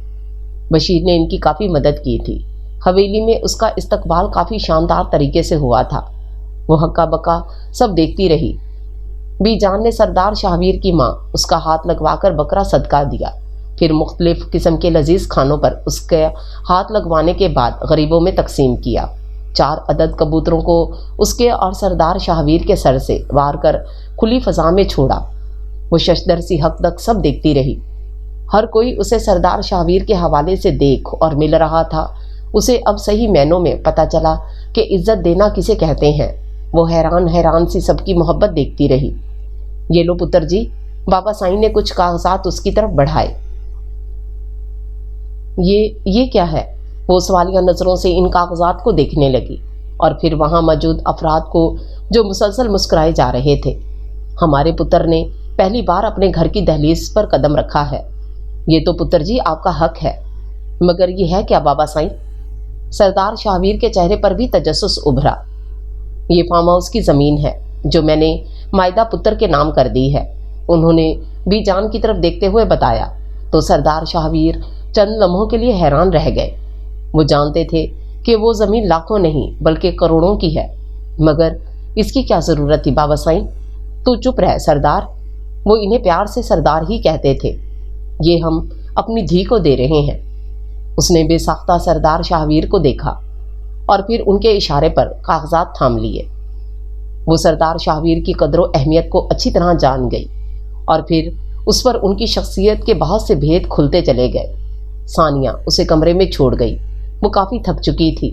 بشیر نے ان کی کافی مدد کی تھی۔ حویلی میں اس کا استقبال کافی شاندار طریقے سے ہوا تھا۔ وہ ہکا بکا سب دیکھتی رہی۔ بی جان نے سردار شاویر کی ماں اس کا ہاتھ لگوا کر بکرا صدقہ دیا، پھر مختلف قسم کے لذیذ کھانوں پر اس کے ہاتھ لگوانے کے بعد غریبوں میں تقسیم کیا۔ 4 عدد کبوتروں کو اس کے اور سردار شاویر کے سر سے وار کر کھلی فضا میں چھوڑا۔ وہ ششدر سی حق تک سب دیکھتی رہی۔ ہر کوئی اسے سردار شاویر کے حوالے سے دیکھ اور مل رہا تھا۔ اسے اب صحیح معنوں میں پتہ چلا کہ عزت دینا کسے کہتے ہیں۔ وہ حیران سی سب کی محبت دیکھتی رہی۔ یہ لو پتر جی، بابا سائیں نے کچھ کاغذات اس کی طرف بڑھائے۔ یہ کیا ہے؟ وہ سوالیہ نظروں سے ان کاغذات کو دیکھنے لگی اور پھر وہاں موجود افراد کو جو مسلسل مسکرائے جا رہے تھے۔ ہمارے پتر نے پہلی بار اپنے گھر کی دہلیز پر قدم رکھا ہے۔ یہ تو پتر جی آپ کا حق ہے، مگر یہ ہے کیا بابا سائیں؟ سردار شاویر کے چہرے پر بھی تجسس ابھرا۔ یہ فارم ہاؤس کی زمین ہے جو میں نے مائدہ پتر کے نام کر دی ہے، انہوں نے بی جان کی طرف دیکھتے ہوئے بتایا۔ تو سردار شاویر چند لمحوں کے لیے حیران رہ گئے۔ وہ جانتے تھے کہ وہ زمین لاکھوں نہیں بلکہ کروڑوں کی ہے، مگر اس کی کیا ضرورت تھی بابا سائیں؟ تو چپ رہ سردار، وہ انہیں پیار سے سردار ہی کہتے تھے۔ یہ ہم اپنی دھی کو دے رہے ہیں۔ اس نے بے ساختہ سردار شاویر کو دیکھا اور پھر ان کے اشارے پر کاغذات تھام لیے۔ وہ سردار شاویر کی قدر و اہمیت کو اچھی طرح جان گئی اور پھر اس پر ان کی شخصیت کے بہت سے بھید کھلتے چلے گئے۔ ثانیہ اسے کمرے میں چھوڑ گئی۔ وہ کافی تھک چکی تھی۔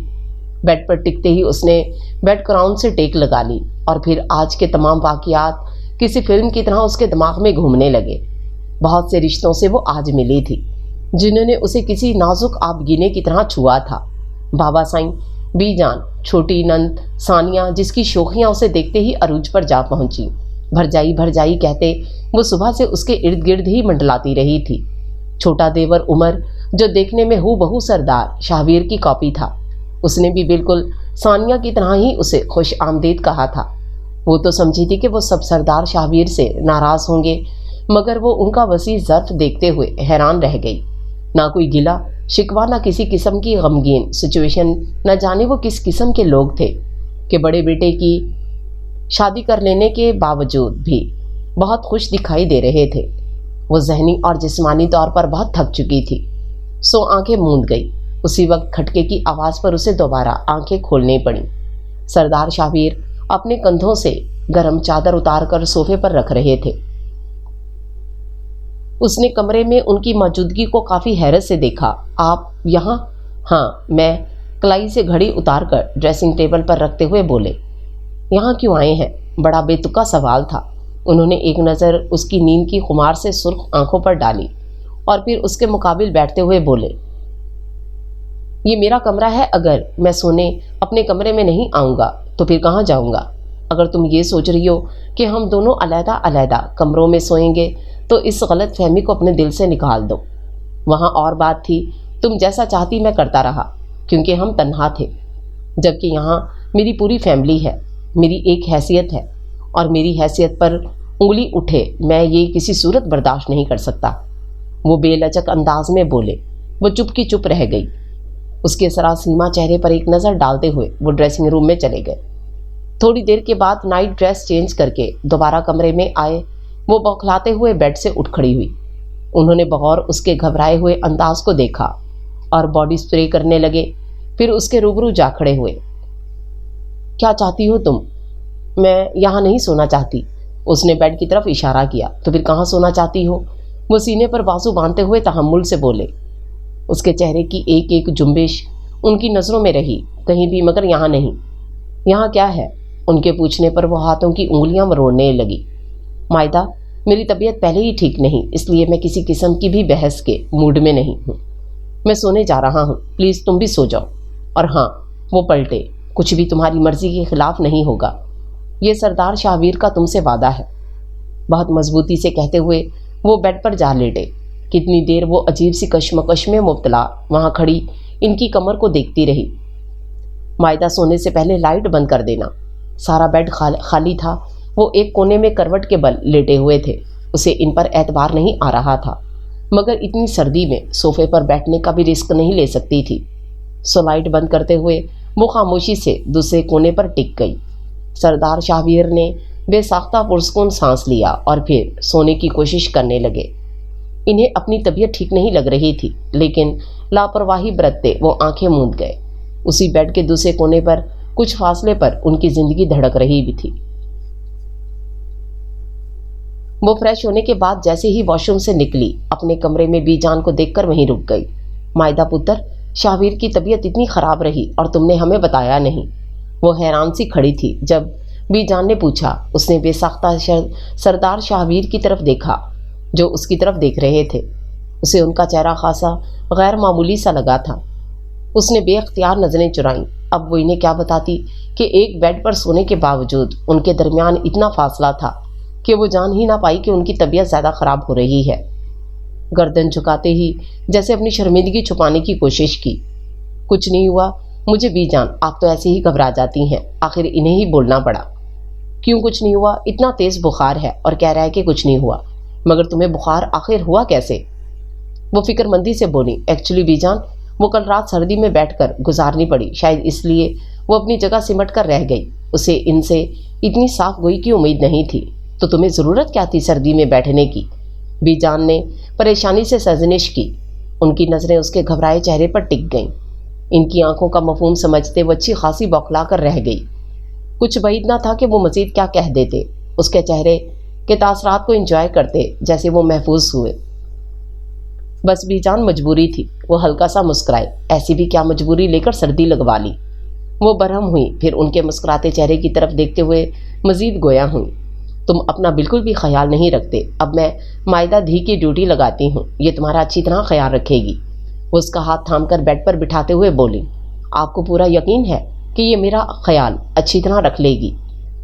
بیڈ پر ٹکتے ہی اس نے بیڈ کراؤن سے ٹیک لگا لی اور پھر آج کے تمام واقعات کسی فلم کی طرح اس کے دماغ میں گھومنے لگے۔ بہت سے رشتوں سے وہ آج ملی تھی جنہوں نے اسے کسی نازک آبگینے کی طرح چھوا تھا۔ بابا سائیں، بی جان، چھوٹی نند ثانیہ جس کی شوخیاں اسے دیکھتے ہی عروج پر جا پہنچی۔ بھرجائی کہتے وہ صبح سے اس کے ارد گرد ہی منڈلاتی رہی تھی۔ چھوٹا دیور عمر جو دیکھنے میں ہو بہو سردار شاویر کی کاپی تھا، اس نے بھی بالکل ثانیہ کی طرح ہی اسے خوش آمدید کہا تھا۔ وہ تو سمجھی تھی کہ وہ سب سردار شاویر سے ناراض ہوں گے، مگر وہ ان کا وسیع ظرف دیکھتے ہوئے حیران رہ گئی۔ نہ کوئی گلہ شکوہ، نہ کسی قسم کی غمگین سچویشن، نہ جانے وہ کس قسم کے لوگ تھے کہ بڑے بیٹے کی شادی کر لینے کے باوجود بھی بہت خوش دکھائی دے رہے تھے۔ وہ ذہنی اور جسمانی طور پر بہت تھک چکی تھی، سو آنکھیں موند گئی۔ اسی وقت کھٹکے کی آواز پر اسے دوبارہ آنکھیں کھولنی پڑیں۔ سردار شاویر اپنے کندھوں سے گرم چادر اتار کر صوفے پر رکھ رہے تھے۔ اس نے کمرے میں ان کی موجودگی کو کافی حیرت سے دیکھا۔ آپ یہاں؟ ہاں، میں کلائی سے گھڑی اتار کر ڈریسنگ ٹیبل پر رکھتے ہوئے بولے۔ یہاں کیوں آئے ہیں؟ بڑا بے تکا سوال تھا۔ انہوں نے ایک نظر اس کی نیند کی خمار سے سرخ آنکھوں پر ڈالی اور پھر اس کے مقابل بیٹھتے ہوئے بولے، یہ میرا کمرہ ہے، اگر میں سونے اپنے کمرے میں نہیں آؤں گا تو پھر کہاں جاؤں گا؟ اگر تم یہ سوچ رہی ہو کہ ہم دونوں علیحدہ علیحدہ کمروں میں سوئیں گے تو اس غلط فہمی کو اپنے دل سے نکال دو۔ وہاں اور بات تھی، تم جیسا چاہتی میں کرتا رہا کیونکہ ہم تنہا تھے، جبکہ یہاں میری پوری فیملی ہے، میری ایک حیثیت ہے اور میری حیثیت پر انگلی اٹھے میں یہ کسی صورت برداشت نہیں کر سکتا۔ وہ بے لچک انداز میں بولے۔ وہ چپ کی چپ رہ گئی۔ اس کے سراسیمہ چہرے پر ایک نظر ڈالتے ہوئے وہ ڈریسنگ روم میں چلے گئے۔ تھوڑی دیر کے بعد نائٹ ڈریس چینج کر کے دوبارہ کمرے میں آئے۔ وہ بوکھلاتے ہوئے بیڈ سے اٹھ کھڑی ہوئی۔ انہوں نے بغور اس کے گھبرائے ہوئے انداز کو دیکھا اور باڈی سپرے کرنے لگے، پھر اس کے روبرو جا کھڑے ہوئے۔ کیا چاہتی ہو تم؟ میں یہاں نہیں سونا چاہتی۔ اس نے بیڈ کی طرف اشارہ کیا۔ تو پھر کہاں سونا چاہتی ہو؟ وہ سینے پر بازو باندھتے ہوئے تحمل سے بولے۔ اس کے چہرے کی ایک ایک جنبش ان کی نظروں میں رہی، کہیں بھی مگر یہاں نہیں۔ یہاں کیا ہے؟ ان کے پوچھنے پر وہ ہاتھوں کی انگلیاں مروڑنے لگی۔ مائدہ، میری طبیعت پہلے ہی ٹھیک نہیں، اس لیے میں کسی قسم کی بھی بحث کے موڈ میں نہیں ہوں۔ میں سونے جا رہا ہوں، پلیز تم بھی سو جاؤ۔ اور ہاں، وہ پلٹے، کچھ بھی تمہاری مرضی کے خلاف نہیں ہوگا۔ یہ سردار شاہویر کا تم سے وعدہ ہے، بہت مضبوطی سے کہتے ہوئے وہ بیڈ پر جا لیٹے۔ کتنی دیر وہ عجیب سی کشمکش میں مبتلا وہاں کھڑی ان کی کمر کو دیکھتی رہی۔ مائدہ سونے سے پہلے لائٹ بند کر دینا۔ سارا بیڈ خالی تھا، وہ ایک کونے میں کروٹ کے بل لیٹے ہوئے تھے۔ اسے ان پر اعتبار نہیں آ رہا تھا، مگر اتنی سردی میں صوفے پر بیٹھنے کا بھی رسک نہیں لے سکتی تھی۔ سو لائٹ بند کرتے ہوئے وہ خاموشی سے دوسرے کونے پر ٹک گئی۔ سردار شاہویر نے بے ساختہ پرسکون سانس لیا اور پھر سونے کی کوشش کرنے لگے۔ انہیں اپنی طبیعت ٹھیک نہیں لگ رہی تھی، لیکن لاپرواہی برتتے وہ آنکھیں موند گئے۔ اسی بیڈ کے دوسرے کونے پر کچھ فاصلے پر ان کی زندگی دھڑک رہی بھی تھی۔ وہ فریش ہونے کے بعد جیسے ہی واش روم سے نکلی، اپنے کمرے میں بی جان کو دیکھ کر وہیں رک گئی۔ مائدہ پتر، شاہویر کی طبیعت اتنی خراب رہی اور تم نے ہمیں بتایا نہیں۔ وہ حیران سی کھڑی تھی جب بی جان نے پوچھا۔ اس نے بے ساختہ سردار شاہویر کی طرف دیکھا جو اس کی طرف دیکھ رہے تھے۔ اسے ان کا چہرہ خاصا غیر معمولی سا لگا تھا۔ اس نے بے اختیار نظریں چرائیں۔ اب وہ انہیں کیا بتاتی کہ ایک بیڈ پر سونے کے باوجود ان کے درمیان اتنا فاصلہ تھا کہ وہ جان ہی نہ پائی کہ ان کی طبیعت زیادہ خراب ہو رہی ہے۔ گردن جھکاتے ہی جیسے اپنی شرمندگی چھپانے کی کوشش کی۔ کچھ نہیں ہوا مجھے بی جان، آپ تو ایسے ہی گھبرا جاتی ہیں۔ آخر انہیں ہی بولنا پڑا۔ کیوں کچھ نہیں ہوا؟ اتنا تیز بخار ہے اور کہہ رہا ہے کہ کچھ نہیں ہوا، مگر تمہیں بخار آخر ہوا کیسے؟ وہ فکر مندی سے بولی۔ ایکچولی بی جان، وہ کل رات سردی میں بیٹھ کر گزارنی پڑی، شاید اس لیے وہ اپنی جگہ سمٹ کر رہ گئی۔ اسے ان سے اتنی صاف گوئی کی امید نہیں تھی۔ تو تمہیں ضرورت کیا تھی سردی میں بیٹھنے کی؟ بی جان نے پریشانی سے سرزنش کی۔ ان کی نظریں اس کے گھبرائے چہرے پر ٹک گئیں۔ ان کی آنکھوں کا مفہوم سمجھتے وہ اچھی خاصی بوکھلا کر رہ گئی۔ کچھ بعید نہ تھا کہ وہ مزید کیا کہہ دیتے۔ اس کے چہرے کے تاثرات کو انجوائے کرتے جیسے وہ محفوظ ہوئے۔ بس بی جان مجبوری تھی۔ وہ ہلکا سا مسکرائے۔ ایسی بھی کیا مجبوری لے کر سردی لگوا لی؟ وہ برہم ہوئی، پھر ان کے مسکراتے چہرے کی طرف دیکھتے ہوئے مزید گویا ہوئی۔ تم اپنا بالکل بھی خیال نہیں رکھتے۔ اب میں مائدہ دھی کی ڈیوٹی لگاتی ہوں، یہ تمہارا اچھی طرح خیال رکھے گی۔ وہ اس کا ہاتھ تھام کر بیڈ پر بٹھاتے ہوئے بولی۔ آپ کو پورا یقین ہے کہ یہ میرا خیال اچھی طرح رکھ لے گی؟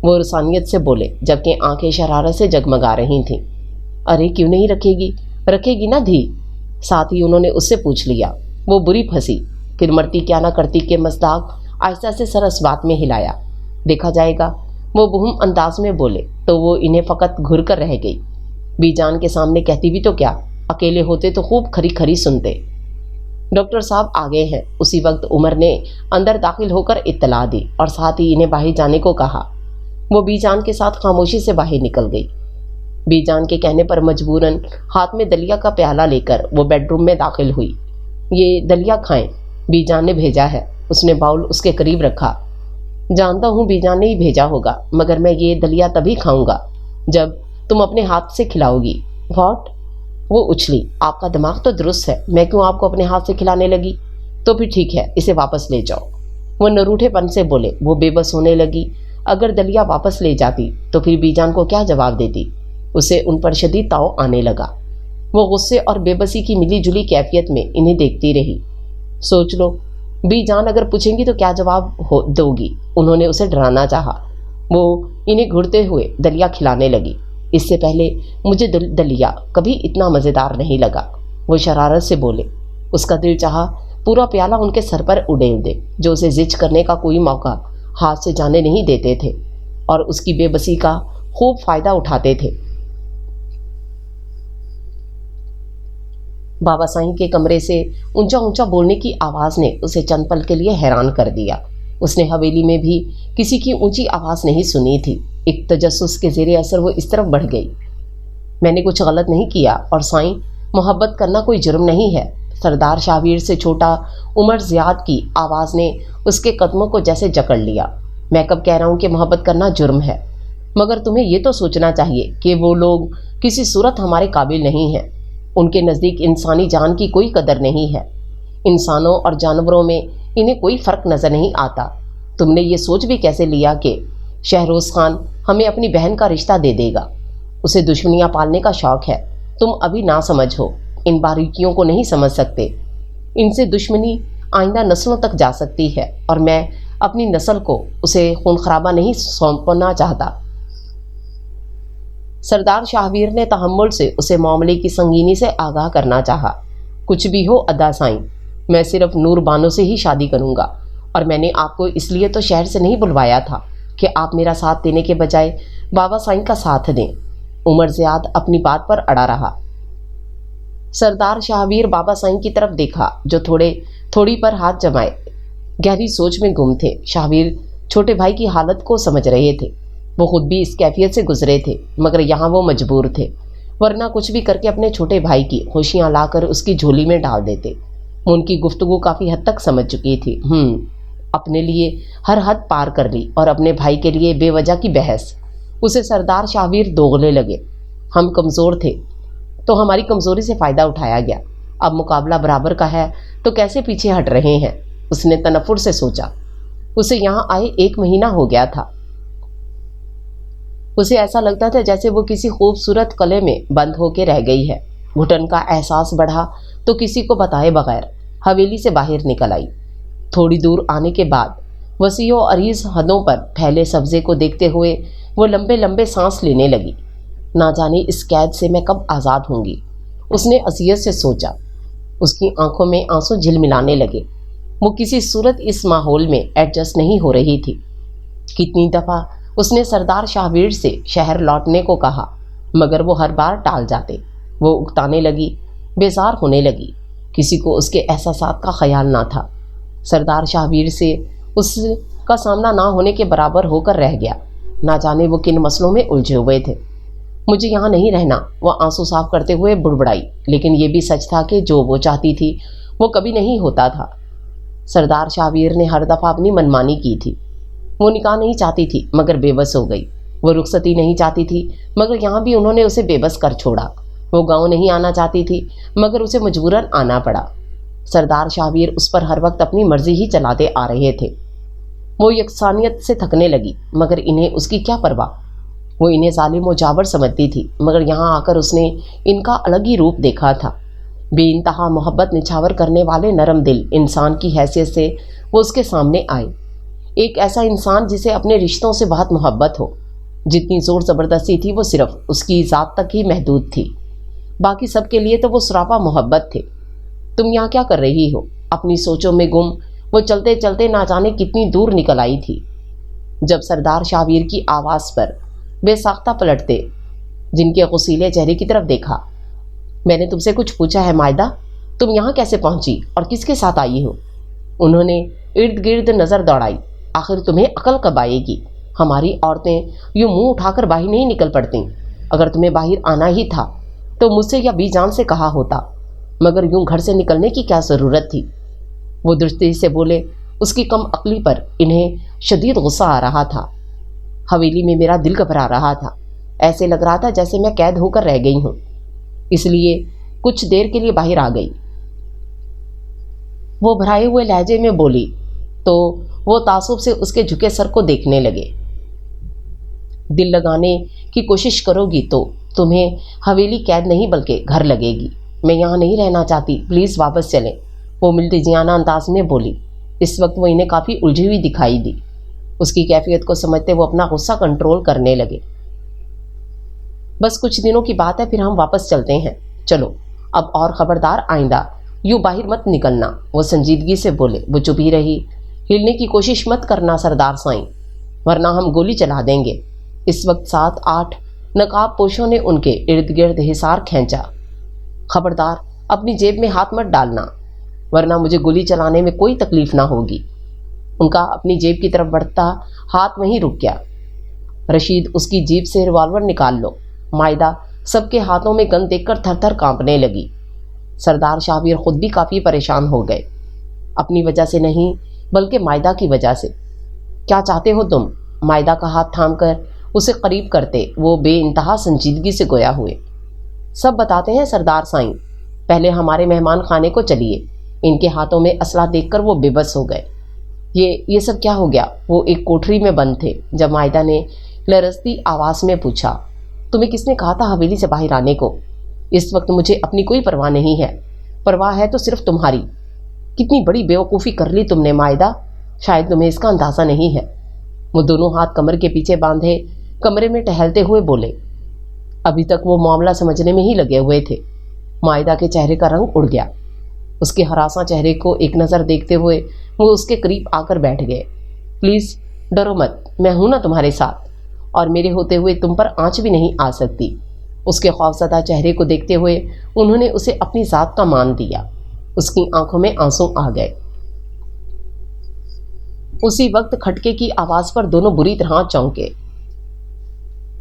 وہ رسانیت سے بولے، جبکہ آنکھیں شرارت سے جگمگا رہی تھیں۔ ارے کیوں نہیں رکھے گی؟ رکھے گی نا دھی؟ ساتھ ہی انہوں نے اس سے پوچھ لیا۔ وہ بری پھنسی، پھر مرتی کیا نہ کرتی کے مصداق آہستہ سے سر اس بات میں ہلایا۔ دیکھا جائے گا، وہ بہم انداز میں بولے تو وہ انہیں فقط گھر کر رہ گئی۔ بی جان کے سامنے کہتی بھی تو کیا، اکیلے ہوتے تو خوب کھری کھری سنتے۔ ڈاکٹر صاحب آ گئے ہیں۔ اسی وقت عمر نے اندر داخل ہو کر اطلاع دی اور ساتھ ہی انہیں باہر جانے کو کہا۔ وہ بی جان کے ساتھ خاموشی سے باہر نکل گئی۔ بی جان کے کہنے پر مجبوراً ہاتھ میں دلیا کا پیالہ لے کر وہ بیڈ روم میں داخل ہوئی۔ یہ دلیا کھائیں، بی جان نے بھیجا ہے۔ اس نے باؤل اس کے قریب رکھا۔ جانتا ہوں بی جان نے ہی بھیجا ہوگا، مگر میں یہ دلیا تبھی کھاؤں گا جب تم اپنے ہاتھ سے کھلاؤ گی۔ واٹ؟ وہ اچھلی۔ آپ کا دماغ تو درست ہے، میں کیوں آپ کو اپنے ہاتھ سے کھلانے لگی؟ تو پھر ٹھیک ہے، اسے واپس لے جاؤ۔ وہ نروٹھے پن سے بولے۔ وہ بے بس ہونے لگی۔ اگر دلیا واپس لے جاتی تو پھر بی جان کو کیا جواب دیتی؟ اسے ان پر شدید تاؤ آنے لگا۔ وہ غصے اور بے بسی کی ملی جلی کیفیت میں انہیں دیکھتی رہی۔ سوچ لو، بی جان اگر پوچھیں گی تو کیا جواب دو گی؟ انہوں نے اسے ڈرانا چاہا۔ وہ انہیں گھڑتے ہوئے دلیا کھلانے لگی۔ اس سے پہلے مجھے دلیا کبھی اتنا مزیدار نہیں لگا، وہ شرارت سے بولے۔ اس کا دل چاہا پورا پیالہ ان کے سر پر اڈیل دے، جو اسے زج کرنے کا کوئی موقع ہاتھ سے جانے نہیں دیتے تھے اور اس کی بے بسی کا خوب فائدہ اٹھاتے تھے۔ بابا سائیں کے کمرے سے اونچا اونچا بولنے کی آواز نے اسے چند پل کے لیے حیران کر دیا۔ اس نے حویلی میں بھی کسی کی اونچی آواز نہیں سنی تھی۔ ایک تجسس کے زیر اثر وہ اس طرف بڑھ گئی۔ میں نے کچھ غلط نہیں کیا، اور سائیں، محبت کرنا کوئی جرم نہیں ہے۔ سردار شاہویر سے چھوٹا عمر زیاد کی آواز نے اس کے قدموں کو جیسے جکڑ لیا۔ میں کب کہہ رہا ہوں کہ محبت کرنا جرم ہے؟ مگر تمہیں یہ تو سوچنا چاہیے کہ وہ لوگ کسی صورت ہمارے قابل نہیں ہیں۔ ان کے نزدیک انسانی جان کی کوئی قدر نہیں ہے۔ انسانوں اور جانوروں میں انہیں کوئی فرق نظر نہیں آتا۔ تم نے یہ سوچ بھی کیسے لیا کہ شہروز خان ہمیں اپنی بہن کا رشتہ دے دے گا؟ اسے دشمنیاں پالنے کا شوق ہے۔ تم ابھی نہ سمجھ ہو، ان باریکیوں کو نہیں سمجھ سکتے۔ ان سے دشمنی آئندہ نسلوں تک جا سکتی ہے، اور میں اپنی نسل کو اسے خون خرابہ نہیں سونپنا چاہتا۔ سردار شاہویر نے تحمل سے اسے معاملے کی سنگینی سے آگاہ کرنا چاہا۔ کچھ بھی ہو ادا سائیں، میں صرف نور بانو سے ہی شادی کروں گا، اور میں نے آپ کو اس لیے تو شہر سے نہیں بلوایا تھا کہ آپ میرا ساتھ دینے کے بجائے بابا سائیں کا ساتھ دیں۔ عمر زیاد اپنی بات پر اڑا رہا۔ سردار شاہویر بابا سائیں کی طرف دیکھا جو تھوڑی پر ہاتھ جمائے گہری سوچ میں گم تھے۔ شاہویر چھوٹے بھائی کی حالت کو سمجھ رہے تھے۔ وہ خود بھی اس کیفیت سے گزرے تھے، مگر یہاں وہ مجبور تھے، ورنہ کچھ بھی کر کے اپنے چھوٹے بھائی کی خوشیاں لا کر اس کی جھولی میں ڈال دیتے۔ وہ ان کی گفتگو کافی حد تک سمجھ چکی تھی۔ اپنے لیے ہر حد پار کر لی اور اپنے بھائی کے لیے بے وجہ کی بحث۔ اسے سردار شاہویر دوغلے لگے۔ ہم کمزور تھے تو ہماری کمزوری سے فائدہ اٹھایا گیا، اب مقابلہ برابر کا ہے تو کیسے پیچھے ہٹ رہے ہیں؟ اس نے تنفر سے سوچا۔ اسے یہاں آئے 1 مہینہ ہو گیا تھا۔ اسے ایسا لگتا تھا جیسے وہ کسی خوبصورت قلعے میں بند ہو کے رہ گئی ہے۔ گھٹن کا احساس بڑھا تو کسی کو بتائے بغیر حویلی سے باہر نکل آئی۔ تھوڑی دور آنے کے بعد وسیع و عریض حدوں پر پھیلے سبزے کو دیکھتے ہوئے وہ لمبے لمبے سانس لینے لگی۔ نہ جانے اس قید سے میں کب آزاد ہوں گی، اس نے اذیت سے سوچا۔ اس کی آنکھوں میں آنسو جھلملانے لگے۔ وہ کسی صورت اس ماحول میں ایڈجسٹ نہیں ہو رہی تھی۔ کتنی دفعہ اس نے سردار شاہویر سے شہر لوٹنے کو کہا، مگر وہ ہر بار ٹال جاتے۔ وہ اکتانے لگی، بیزار ہونے لگی۔ کسی کو اس کے احساسات کا خیال نہ تھا۔ سردار شاہویر سے اس کا سامنا نہ ہونے کے برابر ہو کر رہ گیا۔ نہ جانے وہ کن مسئلوں میں الجھے ہوئے تھے۔ مجھے یہاں نہیں رہنا، وہ آنسو صاف کرتے ہوئے بڑبڑائی، لیکن یہ بھی سچ تھا کہ جو وہ چاہتی تھی وہ کبھی نہیں ہوتا تھا۔ سردار شاہویر نے ہر دفعہ اپنی منمانی کی تھی۔ وہ نکاح نہیں چاہتی تھی مگر بے بس ہو گئی۔ وہ رخصتی نہیں چاہتی تھی مگر یہاں بھی انہوں نے اسے بے بس کر چھوڑا۔ وہ گاؤں نہیں آنا چاہتی تھی مگر اسے مجبوراً آنا پڑا۔ سردار شاہویر اس پر ہر وقت اپنی مرضی ہی چلاتے آ رہے تھے۔ وہ یکسانیت سے تھکنے لگی، مگر انہیں اس کی کیا پرواہ؟ وہ انہیں ظالم و جابر سمجھتی تھی، مگر یہاں آ کر اس نے ان کا الگ ہی روپ دیکھا تھا۔ بے انتہا محبت نچھاور کرنے والے نرم دل انسان کی حیثیت سے وہ اس کے سامنے آئے۔ ایک ایسا انسان جسے اپنے رشتوں سے بہت محبت ہو۔ جتنی زور زبردستی تھی وہ صرف اس کی ذات تک ہی محدود تھی، باقی سب کے لیے تو وہ سراپا محبت تھے۔ تم یہاں کیا کر رہی ہو؟ اپنی سوچوں میں گم وہ چلتے چلتے نہ جانے کتنی دور نکل آئی تھی، جب سردار شاہویر کی آواز پر بے ساختہ پلٹتے جن کے غسیلے چہرے کی طرف دیکھا۔ میں نے تم سے کچھ پوچھا ہے مائدہ؟ تم یہاں کیسے پہنچی اور کس کے ساتھ آئی ہو؟ انہوں نے ارد گرد نظر دوڑائی۔ آخر تمہیں عقل کب آئے گی؟ ہماری عورتیں یوں منہ اٹھا کر باہر نہیں نکل پڑتیں۔ اگر تمہیں باہر آنا ہی تھا تو مجھ سے یا بی جان سے کہا ہوتا، مگر یوں گھر سے نکلنے کی کیا ضرورت تھی؟ وہ درستی سے بولے۔ اس کی کم عقلی پر انہیں شدید غصہ آ رہا تھا۔ حویلی میں میرا دل گھبرا رہا تھا، ایسے لگ رہا تھا جیسے میں قید ہو کر رہ گئی ہوں، اس لیے کچھ دیر کے لیے باہر آ گئی۔ وہ بھرائے ہوئے لہجے میں بولی تو وہ تعصب سے اس کے جھکے سر کو دیکھنے لگے۔ دل لگانے کی کوشش کرو گی تو تمہیں حویلی قید نہیں بلکہ گھر لگے گی۔ میں یہاں نہیں رہنا چاہتی، پلیز واپس چلیں، وہ ملتجیانہ انداز میں بولی۔ اس وقت وہ انہیں کافی الجھی ہوئی دکھائی دی۔ اس کی کیفیت کو سمجھتے وہ اپنا غصہ کنٹرول کرنے لگے۔ بس کچھ دنوں کی بات ہے، پھر ہم واپس چلتے ہیں، چلو اب، اور خبردار آئندہ یوں باہر مت نکلنا، وہ سنجیدگی سے بولے۔ وہ چپ ہی رہی۔ ہلنے کی کوشش مت کرنا سردار سائیں، ورنہ ہم گولی چلا دیں گے۔ اس وقت 7-8 نقاب پوشوں نے ان کے ارد گرد حصار کھینچا۔ خبردار اپنی جیب میں ہاتھ مت ڈالنا، ورنہ مجھے گولی چلانے میں کوئی تکلیف نہ ہوگی۔ ان کا اپنی جیب کی طرف بڑھتا ہاتھ وہیں رک گیا۔ رشید اس کی جیب سے ریوالور نکال لو۔ مائدہ سب کے ہاتھوں میں گن دیکھ کر تھر تھر کانپنے لگی۔ سردار شاہویر خود بھی کافی پریشان ہو گئے، اپنی وجہ سے نہیں بلکہ مائدہ کی وجہ سے۔ کیا چاہتے ہو تم؟ مائدہ کا ہاتھ تھام کر اسے قریب کرتے وہ بے انتہا سنجیدگی سے گویا ہوئے۔ سب بتاتے ہیں سردار سائیں، پہلے ہمارے مہمان خانے کو چلیے۔ ان کے ہاتھوں میں اسلحہ دیکھ کر وہ بے بس ہو گئے۔ یہ سب کیا ہو گیا؟ وہ ایک کوٹری میں بند تھے جب مائدہ نے لرزتی آواز میں پوچھا، تمہیں کس نے کہا تھا حویلی سے باہر آنے کو؟ اس وقت مجھے اپنی کوئی پرواہ نہیں ہے، پرواہ ہے تو صرف تمہاری۔ کتنی بڑی بیوقوفی کر لی تم نے مائدہ، شاید تمہیں اس کا اندازہ نہیں ہے۔ وہ دونوں ہاتھ کمر کے پیچھے باندھے کمرے میں ٹہلتے ہوئے بولے۔ ابھی تک وہ معاملہ سمجھنے میں ہی لگے ہوئے تھے۔ مائدہ کے چہرے کا رنگ اڑ گیا۔ اس کے ہراساں چہرے کو ایک نظر دیکھتے ہوئے وہ اس کے قریب آ کر بیٹھ گئے۔ پلیز ڈرو مت، میں ہوں نا تمہارے ساتھ، اور میرے ہوتے ہوئے تم پر آنچ بھی نہیں آ سکتی۔ اس کے خوفزدہ چہرے کو دیکھتے ہوئے انہوں نے اسے اپنی ذات کا مان دیا۔ اس کی آنکھوں میں آنسو آ گئے۔ اسی وقت کھٹکے کی آواز پر دونوں بری طرح چونکے۔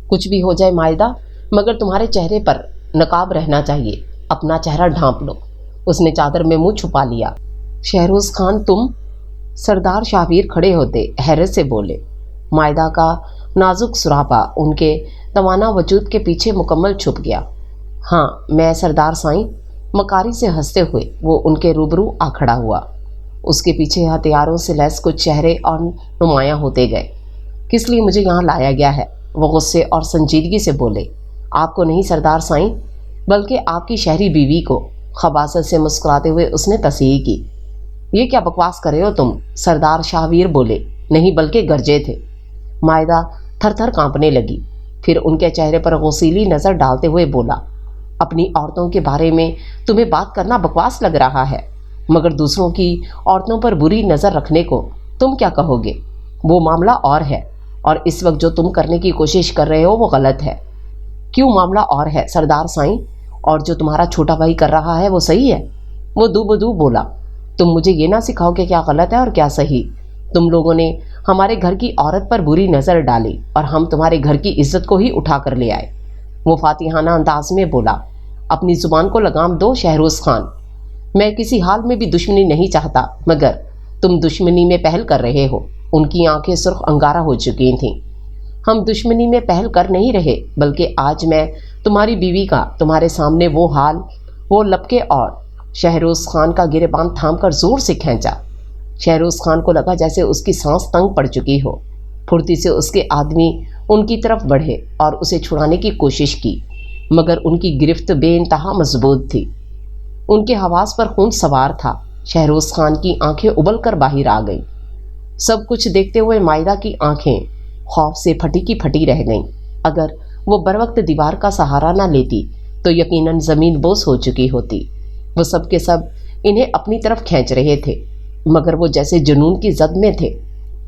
کچھ بھی ہو جائے مائدہ، مگر تمہارے چہرے پر نقاب رہنا چاہیے، اپنا چہرہ ڈھانپ لو۔ اس نے چادر میں منہ چھپا لیا۔ شہروز خان تم؟ سردار شاہویر کھڑے ہوتے حیرت سے بولے۔ مائدہ کا نازک سراپا ان کے توانا وجود کے پیچھے مکمل چھپ گیا۔ ہاں میں سردار سائیں، مکاری سے ہنستے ہوئے وہ ان کے روبرو آ کھڑا ہوا۔ اس کے پیچھے ہتھیاروں سے لیس کچھ چہرے اور نمایاں ہوتے گئے۔ کس لیے مجھے یہاں لایا گیا ہے؟ وہ غصے اور سنجیدگی سے بولے۔ آپ کو نہیں سردار سائیں، بلکہ آپ کی شہری بیوی کو۔ خباثت سے مسکراتے ہوئے اس نے تصحیح کی۔ یہ کیا بکواس کر رہے ہو تم؟ سردار شاہویر بولے۔ نہیں بلکہ گرجے تھے۔ مائدہ تھر تھر کانپنے لگی، پھر ان کے چہرے پر غصیلی نظر ڈالتے ہوئے بولا۔ اپنی عورتوں کے بارے میں تمہیں بات کرنا بکواس لگ رہا ہے، مگر دوسروں کی عورتوں پر بری نظر رکھنے کو تم کیا کہو گے؟ وہ معاملہ اور ہے، اور اس وقت جو تم کرنے کی کوشش کر رہے ہو وہ غلط ہے۔ کیوں معاملہ اور ہے سردار سائیں؟ اور جو تمہارا چھوٹا بھائی کر رہا ہے وہ صحیح ہے؟ وہ دو بدو بولا۔ تم مجھے یہ نہ سکھاؤ کہ کیا غلط ہے اور کیا صحیح۔ تم لوگوں نے ہمارے گھر کی عورت پر بری نظر ڈالی اور ہم تمہارے گھر کی عزت کو ہی اٹھا کر لے آئے۔ وہ فاتحانہ انداز میں بولا۔ اپنی زبان کو لگام دو شہروز خان، میں کسی حال میں بھی دشمنی نہیں چاہتا، مگر تم دشمنی میں پہل کر رہے ہو۔ ان کی آنکھیں سرخ انگارہ ہو چکی تھیں۔ ہم دشمنی میں پہل کر نہیں رہے، بلکہ آج میں تمہاری بیوی کا تمہارے سامنے وہ حال، وہ لپکے اور شہروز خان کا گریبان تھام کر زور سے کھینچا۔ شہروز خان کو لگا جیسے اس کی سانس تنگ پڑ چکی ہو۔ پھرتی سے اس کے آدمی ان کی طرف بڑھے اور اسے چھڑانے کی کوشش کی، مگر ان کی گرفت بے انتہا مضبوط تھی۔ ان کے حواس پر خون سوار تھا۔ شہروز خان کی آنکھیں ابل کر باہر آ گئیں۔ سب کچھ دیکھتے ہوئے مائدہ کی آنکھیں خوف سے پھٹی کی پھٹی رہ گئیں۔ اگر وہ بروقت دیوار کا سہارا نہ لیتی تو یقیناً زمین بوس ہو چکی ہوتی۔ وہ سب کے سب انہیں اپنی طرف کھینچ رہے تھے، مگر وہ جیسے جنون کی زد میں تھے۔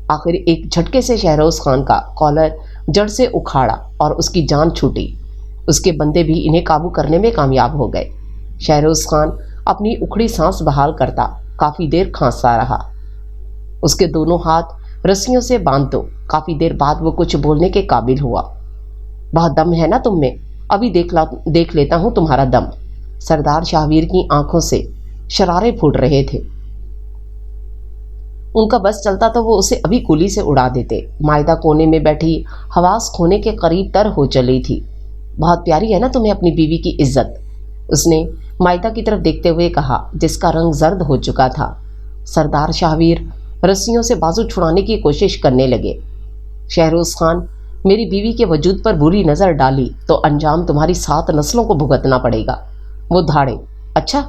آخر ایک جھٹکے سے شہروز خان کا کالر جڑ سے اکھاڑا اور اس کی جان چھوٹی۔ اس کے بندے بھی انہیں قابو کرنے میں کامیاب ہو گئے۔ شہروز خان اپنی اکھڑی سانس بحال کرتا کافی دیر کھانستا رہا۔ اس کے دونوں ہاتھ رسیوں سے باندھ دو۔ کافی دیر بعد وہ کچھ بولنے کے قابل ہوا۔ بہت دم ہے نا تم میں، ابھی دیکھ لیتا ہوں تمہارا دم۔ سردار شاہویر کی آنکھوں سے شرارے پھوٹ رہے تھے۔ ان کا بس چلتا تو وہ اسے ابھی گولی سے اڑا دیتے۔ مائدہ کونے میں بیٹھی حواس کھونے کے قریب تر ہو چلی تھی۔ بہت پیاری ہے نا تمہیں اپنی بیوی کی عزت، اس نے مائدہ کی طرف دیکھتے ہوئے کہا، جس کا رنگ زرد ہو چکا تھا۔ سردار شاہویر رسیوں سے بازو چھڑانے کی کوشش کرنے لگے۔ شہروز خان، میری بیوی کے وجود پر بری نظر ڈالی تو انجام تمہاری 7 نسلوں کو بھگتنا پڑے گا۔ وہ دھاڑے۔ اچھا،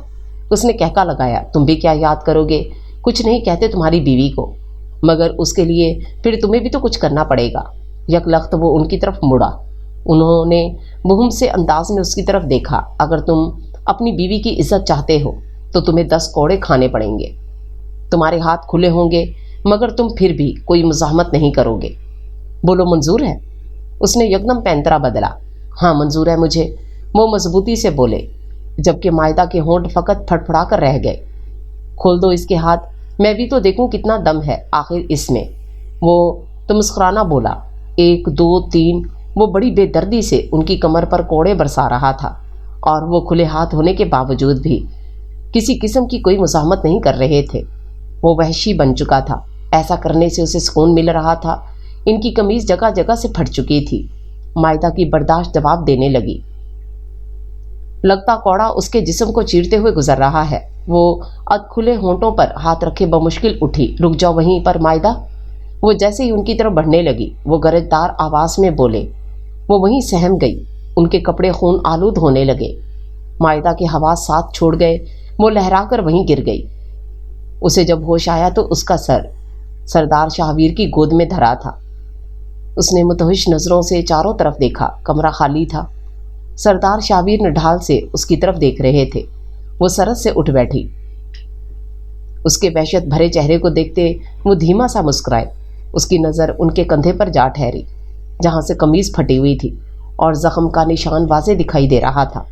اس نے کہکا لگایا، تم بھی کیا یاد کرو گے؟ کچھ نہیں کہتے تمہاری بیوی کو، مگر اس کے لیے پھر تمہیں بھی تو کچھ کرنا پڑے گا۔ یک لخت وہ ان کی طرف مڑا۔ انہوں نے مہم سے انداز میں اس کی طرف دیکھا۔ اگر تم اپنی بیوی کی عزت چاہتے ہو تو تمہیں 10 کوڑے کھانے پڑیں گے۔ تمہارے ہاتھ کھلے ہوں گے، مگر تم پھر بھی کوئی مزاحمت نہیں کرو گے۔ بولو منظور ہے؟ اس نے یکدم پینترا بدلا۔ ہاں منظور ہے مجھے، وہ مضبوطی سے بولے، جبکہ مائدہ کے ہونٹ فقط پھڑ پھڑا کر رہ گئے۔ کھول دو اس کے ہاتھ، میں بھی تو دیکھوں کتنا دم ہے آخر اس میں۔ وہ تو مسکرانا بولا۔ 1 2 3، وہ بڑی بے دردی سے ان کی کمر پر کوڑے برسا رہا تھا، اور وہ کھلے ہاتھ ہونے کے باوجود بھی کسی قسم کی کوئی مزاحمت نہیں کر رہے تھے۔ وہ وحشی بن چکا تھا، ایسا کرنے سے اسے سکون مل رہا تھا۔ ان کی قمیض جگہ جگہ سے پھٹ چکی تھی۔ مائدہ کی برداشت جواب دینے لگی۔ لگتا کوڑا اس کے جسم کو چیرتے ہوئے گزر رہا ہے۔ وہ اد کھلے ہونٹوں پر ہاتھ رکھے بمشکل اٹھی۔ رک جاؤ وہیں پر مائدہ۔ وہ جیسے ہی ان کی طرف بڑھنے لگی، وہ گرجدار آواز میں بولے۔ وہ وہیں سہم گئی۔ ان کے کپڑے خون آلود ہونے لگے۔ مائدہ کے حواس ساتھ چھوڑ گئے۔ وہ لہرا کر وہیں گر گئی۔ اسے جب ہوش آیا تو اس کا سر سردار شاہویر کی گود میں دھرا تھا۔ اس نے متوحش نظروں سے چاروں طرف دیکھا، کمرہ خالی تھا۔ سردار شاہویر نڈھال سے اس کی طرف دیکھ رہے تھے۔ وہ سرت سے اٹھ بیٹھی۔ اس کے وحشت بھرے چہرے کو دیکھتے وہ دھیما سا مسکرائے۔ اس کی نظر ان کے کندھے پر جا ٹھہری، جہاں سے قمیض پھٹی ہوئی تھی اور زخم کا نشان واضح دکھائی دے رہا تھا۔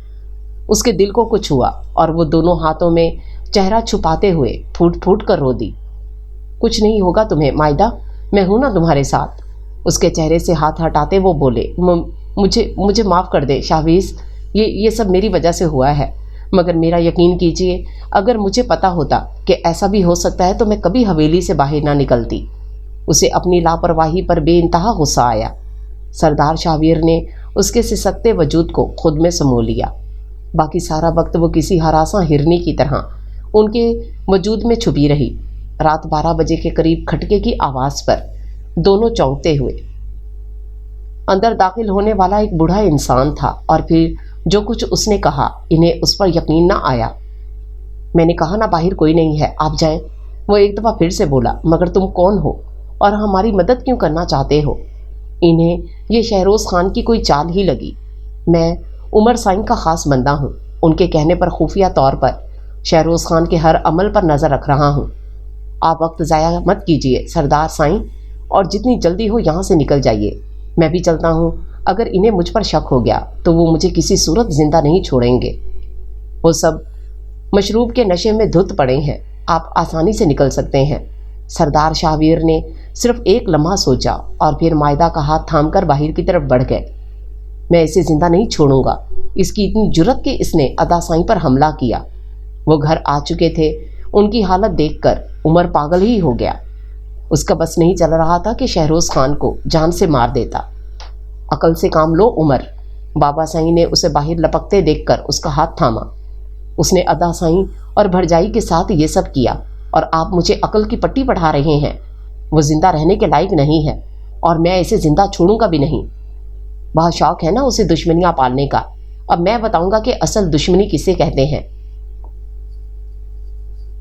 اس کے دل کو کچھ ہوا اور وہ دونوں ہاتھوں میں چہرہ چھپاتے ہوئے پھوٹ پھوٹ کر رو دی۔ کچھ نہیں ہوگا تمہیں مائدہ، میں ہوں نا تمہارے ساتھ۔ اس کے چہرے سے ہاتھ ہٹاتے وہ بولے، مجھے معاف کر دے شاہویز، یہ سب میری وجہ سے ہوا ہے، مگر میرا یقین کیجئے، اگر مجھے پتا ہوتا کہ ایسا بھی ہو سکتا ہے تو میں کبھی حویلی سے باہر نہ نکلتی۔ اسے اپنی لاپرواہی پر بے انتہا غصہ آیا۔ سردار شاہویر نے اس کے سسکتے وجود کو خود میں سمو لیا۔ باقی سارا وقت وہ کسی ہراساں ہرنی کی طرح ان کے وجود میں چھپی رہی۔ رات 12 بجے کے قریب کھٹکے کی آواز پر دونوں چونکتے ہوئے۔ اندر داخل ہونے والا ایک بوڑھا انسان تھا، اور پھر جو کچھ اس نے کہا انہیں اس پر یقین نہ آیا۔ میں نے کہا نا باہر کوئی نہیں ہے، آپ جائیں۔ وہ ایک دفعہ پھر سے بولا، مگر تم کون ہو اور ہماری مدد کیوں کرنا چاہتے ہو؟ انہیں یہ شہروز خان کی کوئی چال ہی لگی۔ میں عمر سائیں کا خاص بندہ ہوں، ان کے کہنے پر خفیہ طور پر شہروز خان کے ہر عمل پر نظر رکھ رہا ہوں۔ آپ وقت ضائع مت کیجیے سردار سائیں، اور جتنی جلدی ہو یہاں سے نکل جائیے۔ میں بھی چلتا ہوں، اگر انہیں مجھ پر شک ہو گیا تو وہ مجھے کسی صورت زندہ نہیں چھوڑیں گے۔ وہ سب مشروب کے نشے میں دھت پڑے ہیں، آپ آسانی سے نکل سکتے ہیں۔ سردار شاہویر نے صرف ایک لمحہ سوچا اور پھر مائدہ کا ہاتھ تھام کر باہر کی طرف بڑھ گئے۔ میں اسے زندہ نہیں چھوڑوں گا، اس کی اتنی جرت کہ اس نے ادا سائیں پر حملہ کیا۔ وہ گھر آ چکے تھے۔ ان کی حالت دیکھ کر عمر پاگل ہی ہو گیا۔ اس کا بس نہیں چل رہا تھا کہ شہروز خان کو جان سے مار دیتا۔ عقل سے کام لو عمر۔ بابا سائیں نے اسے باہر لپکتے دیکھ کر اس کا ہاتھ تھاما۔ اس نے ادا سائیں اور بھرجائی کے ساتھ یہ سب کیا، اور آپ مجھے عقل کی پٹی پڑھا رہے ہیں۔ وہ زندہ رہنے کے لائق نہیں ہے، اور میں اسے زندہ چھوڑوں گا بھی نہیں۔ بہت شوق ہے نا اسے دشمنیاں پالنے کا۔ اب میں بتاؤں گا کہ اصل دشمنی کسے کہتے ہیں۔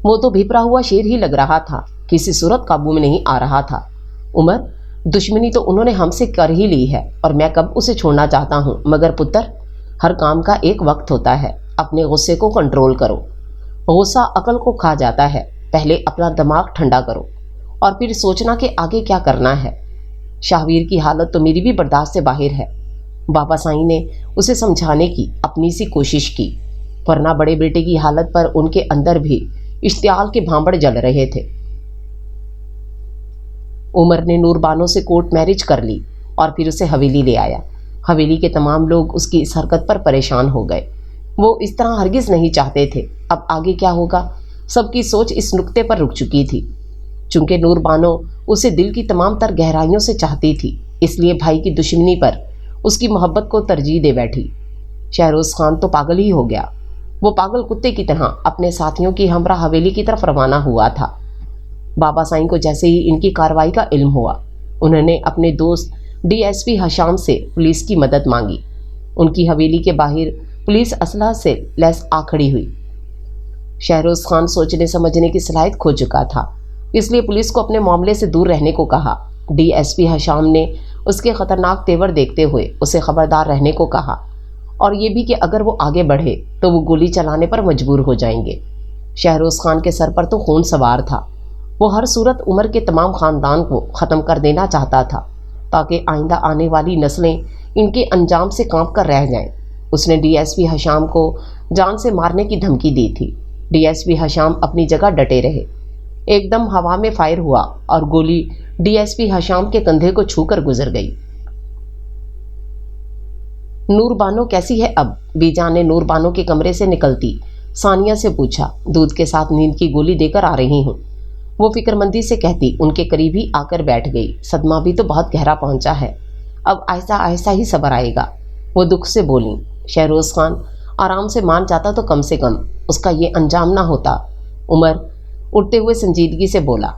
وہ تو بھپرا ہوا شیر ہی لگ رہا تھا، کسی صورت قابو میں نہیں آ رہا تھا۔ عمر، دشمنی تو انہوں نے ہم سے کر ہی لی ہے، اور میں کب اسے چھوڑنا چاہتا ہوں، مگر پتر، ہر کام کا ایک وقت ہوتا ہے۔ اپنے غصے کو کنٹرول کرو۔ غصہ عقل کو کھا جاتا ہے۔ پہلے اپنا دماغ ٹھنڈا کرو اور پھر سوچنا کہ آگے کیا کرنا ہے۔ شاہویر کی حالت تو میری بھی برداشت سے باہر ہے۔ بابا سائیں نے اسے سمجھانے کی اپنی سی کوشش کی، ورنہ بڑے بیٹے کی حالت پر ان کے اندر بھی اشتعال کے بھانبڑ جل رہے تھے۔ عمر نے نور بانو سے کورٹ میرج کر لی اور پھر اسے حویلی لے آیا۔ حویلی کے تمام لوگ اس کی اس حرکت پر پریشان ہو گئے۔ وہ اس طرح ہرگز نہیں چاہتے تھے۔ اب آگے کیا ہوگا، سب کی سوچ اس نقطے پر رک چکی تھی۔ چونکہ نور بانو اسے دل کی تمام تر گہرائیوں سے چاہتی تھی، اس لیے بھائی کی دشمنی پر اس کی محبت کو ترجیح دے بیٹھی۔ شہروز خان تو پاگل ہی ہو گیا۔ وہ پاگل کتے کی طرح اپنے ساتھیوں کی ہمراہ حویلی کی طرف روانہ ہوا تھا۔ بابا سائیں کو جیسے ہی ان کی کارروائی کا علم ہوا، انہوں نے اپنے دوست ڈی ایس پی حشام سے پولیس کی مدد مانگی۔ ان کی حویلی کے باہر پولیس اسلحہ سے لیس آ کھڑی ہوئی۔ شہروز خان سوچنے سمجھنے کی صلاحیت کھو چکا تھا، اس لیے پولیس کو اپنے معاملے سے دور رہنے کو کہا۔ ڈی ایس پی حشام نے اس کے خطرناک تیور دیکھتے ہوئے اسے خبردار رہنے کو کہا، اور یہ بھی کہ اگر وہ آگے بڑھے تو وہ گولی چلانے پر مجبور ہو جائیں گے۔ شہروز خان کے سر پر تو خون سوار تھا۔ وہ ہر صورت عمر کے تمام خاندان کو ختم کر دینا چاہتا تھا، تاکہ آئندہ آنے والی نسلیں ان کے انجام سے کانپ کر رہ جائیں۔ اس نے ڈی ایس پی حشام کو جان سے مارنے کی دھمکی دی تھی۔ ڈی ایس پی حشام اپنی جگہ ڈٹے رہے۔ ایک دم ہوا میں فائر ہوا اور گولی ڈی ایس پی حشام کے کندھے کو چھو کر گزر گئی۔ نور بانو کیسی ہے اب؟ بی جان نے نور بانو کے کمرے سے نکلتی ثانیہ سے پوچھا۔ دودھ کے ساتھ نیند کی گولی دے کر آ رہی ہوں، وہ فکر مندی سے کہتی ان کے قریب ہی آ کر بیٹھ گئی۔ صدمہ بھی تو بہت گہرا پہنچا ہے، اب آہستہ آہستہ ہی صبر آئے گا، وہ دکھ سے بولیں۔ شہروز خان آرام سے مان جاتا تو کم سے کم اس کا یہ انجام نہ ہوتا۔ عمر اٹھتے ہوئے سنجیدگی سے بولا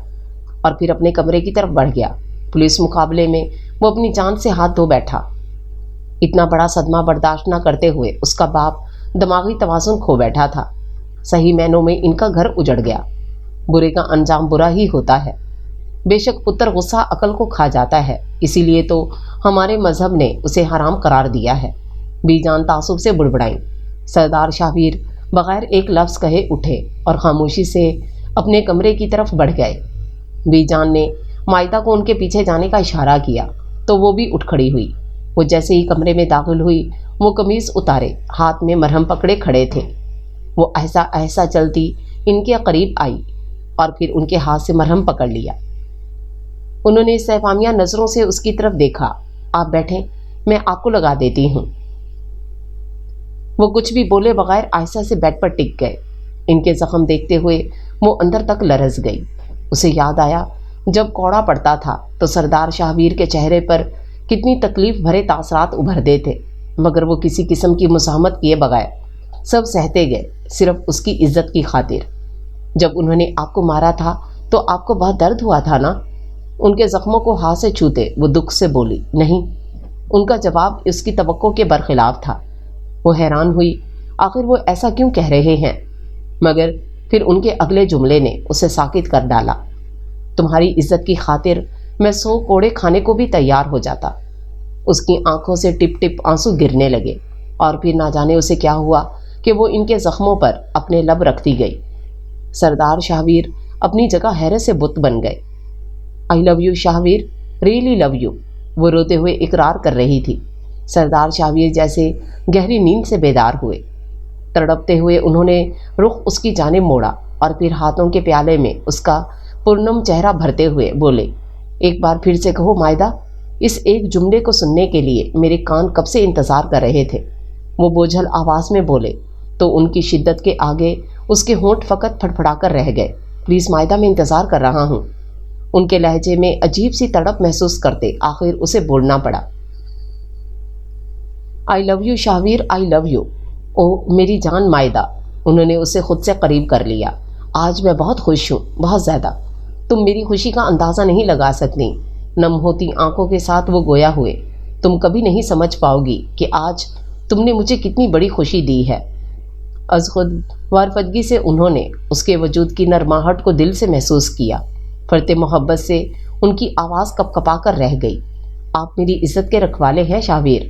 اور پھر اپنے کمرے کی طرف بڑھ گیا۔ پولیس مقابلے میں وہ اپنی جان سے ہاتھ دھو بیٹھا۔ اتنا بڑا صدمہ برداشت نہ کرتے ہوئے اس کا باپ دماغی توازن کھو بیٹھا تھا۔ صحیح معنوں میں ان کا گھر اجڑ گیا۔ برے کا انجام برا ہی ہوتا ہے۔ بے شک پتر غصہ عقل کو کھا جاتا ہے، اسی لیے تو ہمارے مذہب نے اسے حرام قرار دیا ہے، بی جان تعصب سے بڑبڑائیں۔ سردار شاہویر بغیر ایک لفظ کہے اٹھے اور خاموشی سے اپنے کمرے کی طرف بڑھ گئے۔ بی جان نے مائدہ کو ان کے پیچھے جانے کا اشارہ کیا تو وہ بھی اٹھ کھڑی ہوئی۔ وہ جیسے ہی کمرے میں داخل ہوئی، وہ قمیض اتارے ہاتھ میں مرہم پکڑے کھڑے تھے۔ وہ ایسا ایسا چلتی ان کے قریب آئی اور پھر ان کے ہاتھ سے مرہم پکڑ لیا۔ انہوں نے استفہامیہ نظروں سے اس کی طرف دیکھا۔ آپ بیٹھیں، میں آپ کو لگا دیتی ہوں۔ وہ کچھ بھی بولے بغیر آہستہ سے بیڈ پر ٹک گئے۔ ان کے زخم دیکھتے ہوئے وہ اندر تک لرز گئی۔ اسے یاد آیا جب کوڑا پڑتا تھا تو سردار شاہویر کے چہرے پر کتنی تکلیف بھرے تاثرات ابھرتے تھے، مگر وہ کسی قسم کی مزاحمت کیے بغیر سب سہتے گئے، صرف اس کی عزت کی خاطر۔ جب انہوں نے آپ کو مارا تھا تو آپ کو بہت درد ہوا تھا نا؟ ان کے زخموں کو ہاتھ سے چھوتے وہ دکھ سے بولی۔ نہیں۔ ان کا جواب اس کی توقع کے برخلاف تھا۔ وہ حیران ہوئی، آخر وہ ایسا کیوں کہہ رہے ہیں؟ مگر پھر ان کے اگلے جملے نے اسے ساکت کر ڈالا۔ تمہاری عزت کی خاطر میں 100 کوڑے کھانے کو بھی تیار ہو جاتا۔ اس کی آنکھوں سے ٹپ ٹپ آنسو گرنے لگے اور پھر نہ جانے اسے کیا ہوا کہ وہ ان کے زخموں پر اپنے لب رکھتی گئی۔ سردار شاہویر اپنی جگہ حیرت سے بت بن گئے۔ I love you Shahveer, really love you, وہ روتے ہوئے اقرار کر رہی تھی۔ سردار شاہویر جیسے گہری نیند سے بیدار ہوئے۔ تڑپتے ہوئے انہوں نے رخ اس کی جانب موڑا اور پھر ہاتھوں کے پیالے میں اس کا پرنم چہرہ بھرتے ہوئے بولے، ایک بار پھر سے کہو مائدہ۔ اس ایک جملے کو سننے کے لیے میرے کان کب سے انتظار کر رہے تھے۔ وہ بوجھل آواز میں بولے تو ان کی شدت کے آگے اس کے ہونٹ فقط پھڑپھڑا کر رہ گئے۔ پلیز مائدہ، میں انتظار کر رہا ہوں۔ ان کے لہجے میں عجیب سی تڑپ محسوس کرتے آخر اسے بولنا پڑا۔ آئی love you Shahvir, I love you, او میری جان مائدہ۔ انہوں نے اسے خود سے قریب کر لیا۔ آج میں بہت خوش ہوں، بہت زیادہ۔ تم میری خوشی کا اندازہ نہیں لگا سکتی۔ نم ہوتی آنکھوں کے ساتھ وہ گویا ہوئے، تم کبھی نہیں سمجھ پاؤ گی کہ آج تم نے مجھے کتنی بڑی خوشی دی ہے۔ از خود وارفگی سے انہوں نے اس کے وجود کی نرماہٹ کو دل سے محسوس کیا۔ فرتے محبت سے ان کی آواز کپ کپا کر رہ گئی۔ آپ میری عزت کے رکھوالے ہیں شاہویر،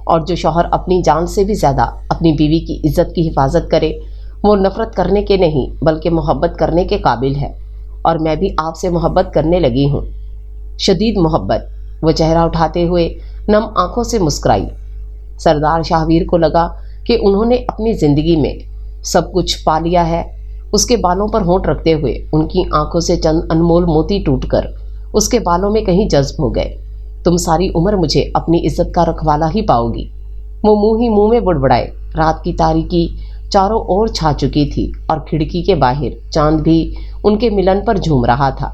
اور جو شوہر اپنی جان سے بھی زیادہ اپنی بیوی کی عزت کی حفاظت کرے وہ نفرت کرنے کے نہیں بلکہ محبت کرنے کے قابل ہے، اور میں بھی آپ سے محبت کرنے لگی ہوں، شدید محبت۔ وہ چہرہ اٹھاتے ہوئے نم آنکھوں سے مسکرائی۔ سردار شاہویر کو لگا کہ انہوں نے اپنی زندگی میں سب کچھ پا لیا ہے۔ اس کے بالوں پر ہونٹ رکھتے ہوئے ان کی آنکھوں سے چند انمول موتی ٹوٹ کر اس کے بالوں میں کہیں جذب ہو گئے۔ تم ساری عمر مجھے اپنی عزت کا رکھوالا ہی پاؤ گی۔ وہ منہ ہی منہ میں بڑبڑائے۔ رات کی تاریکی چاروں اور چھا چکی تھی اور کھڑکی کے باہر چاند بھی ان کے ملن پر جھوم رہا تھا۔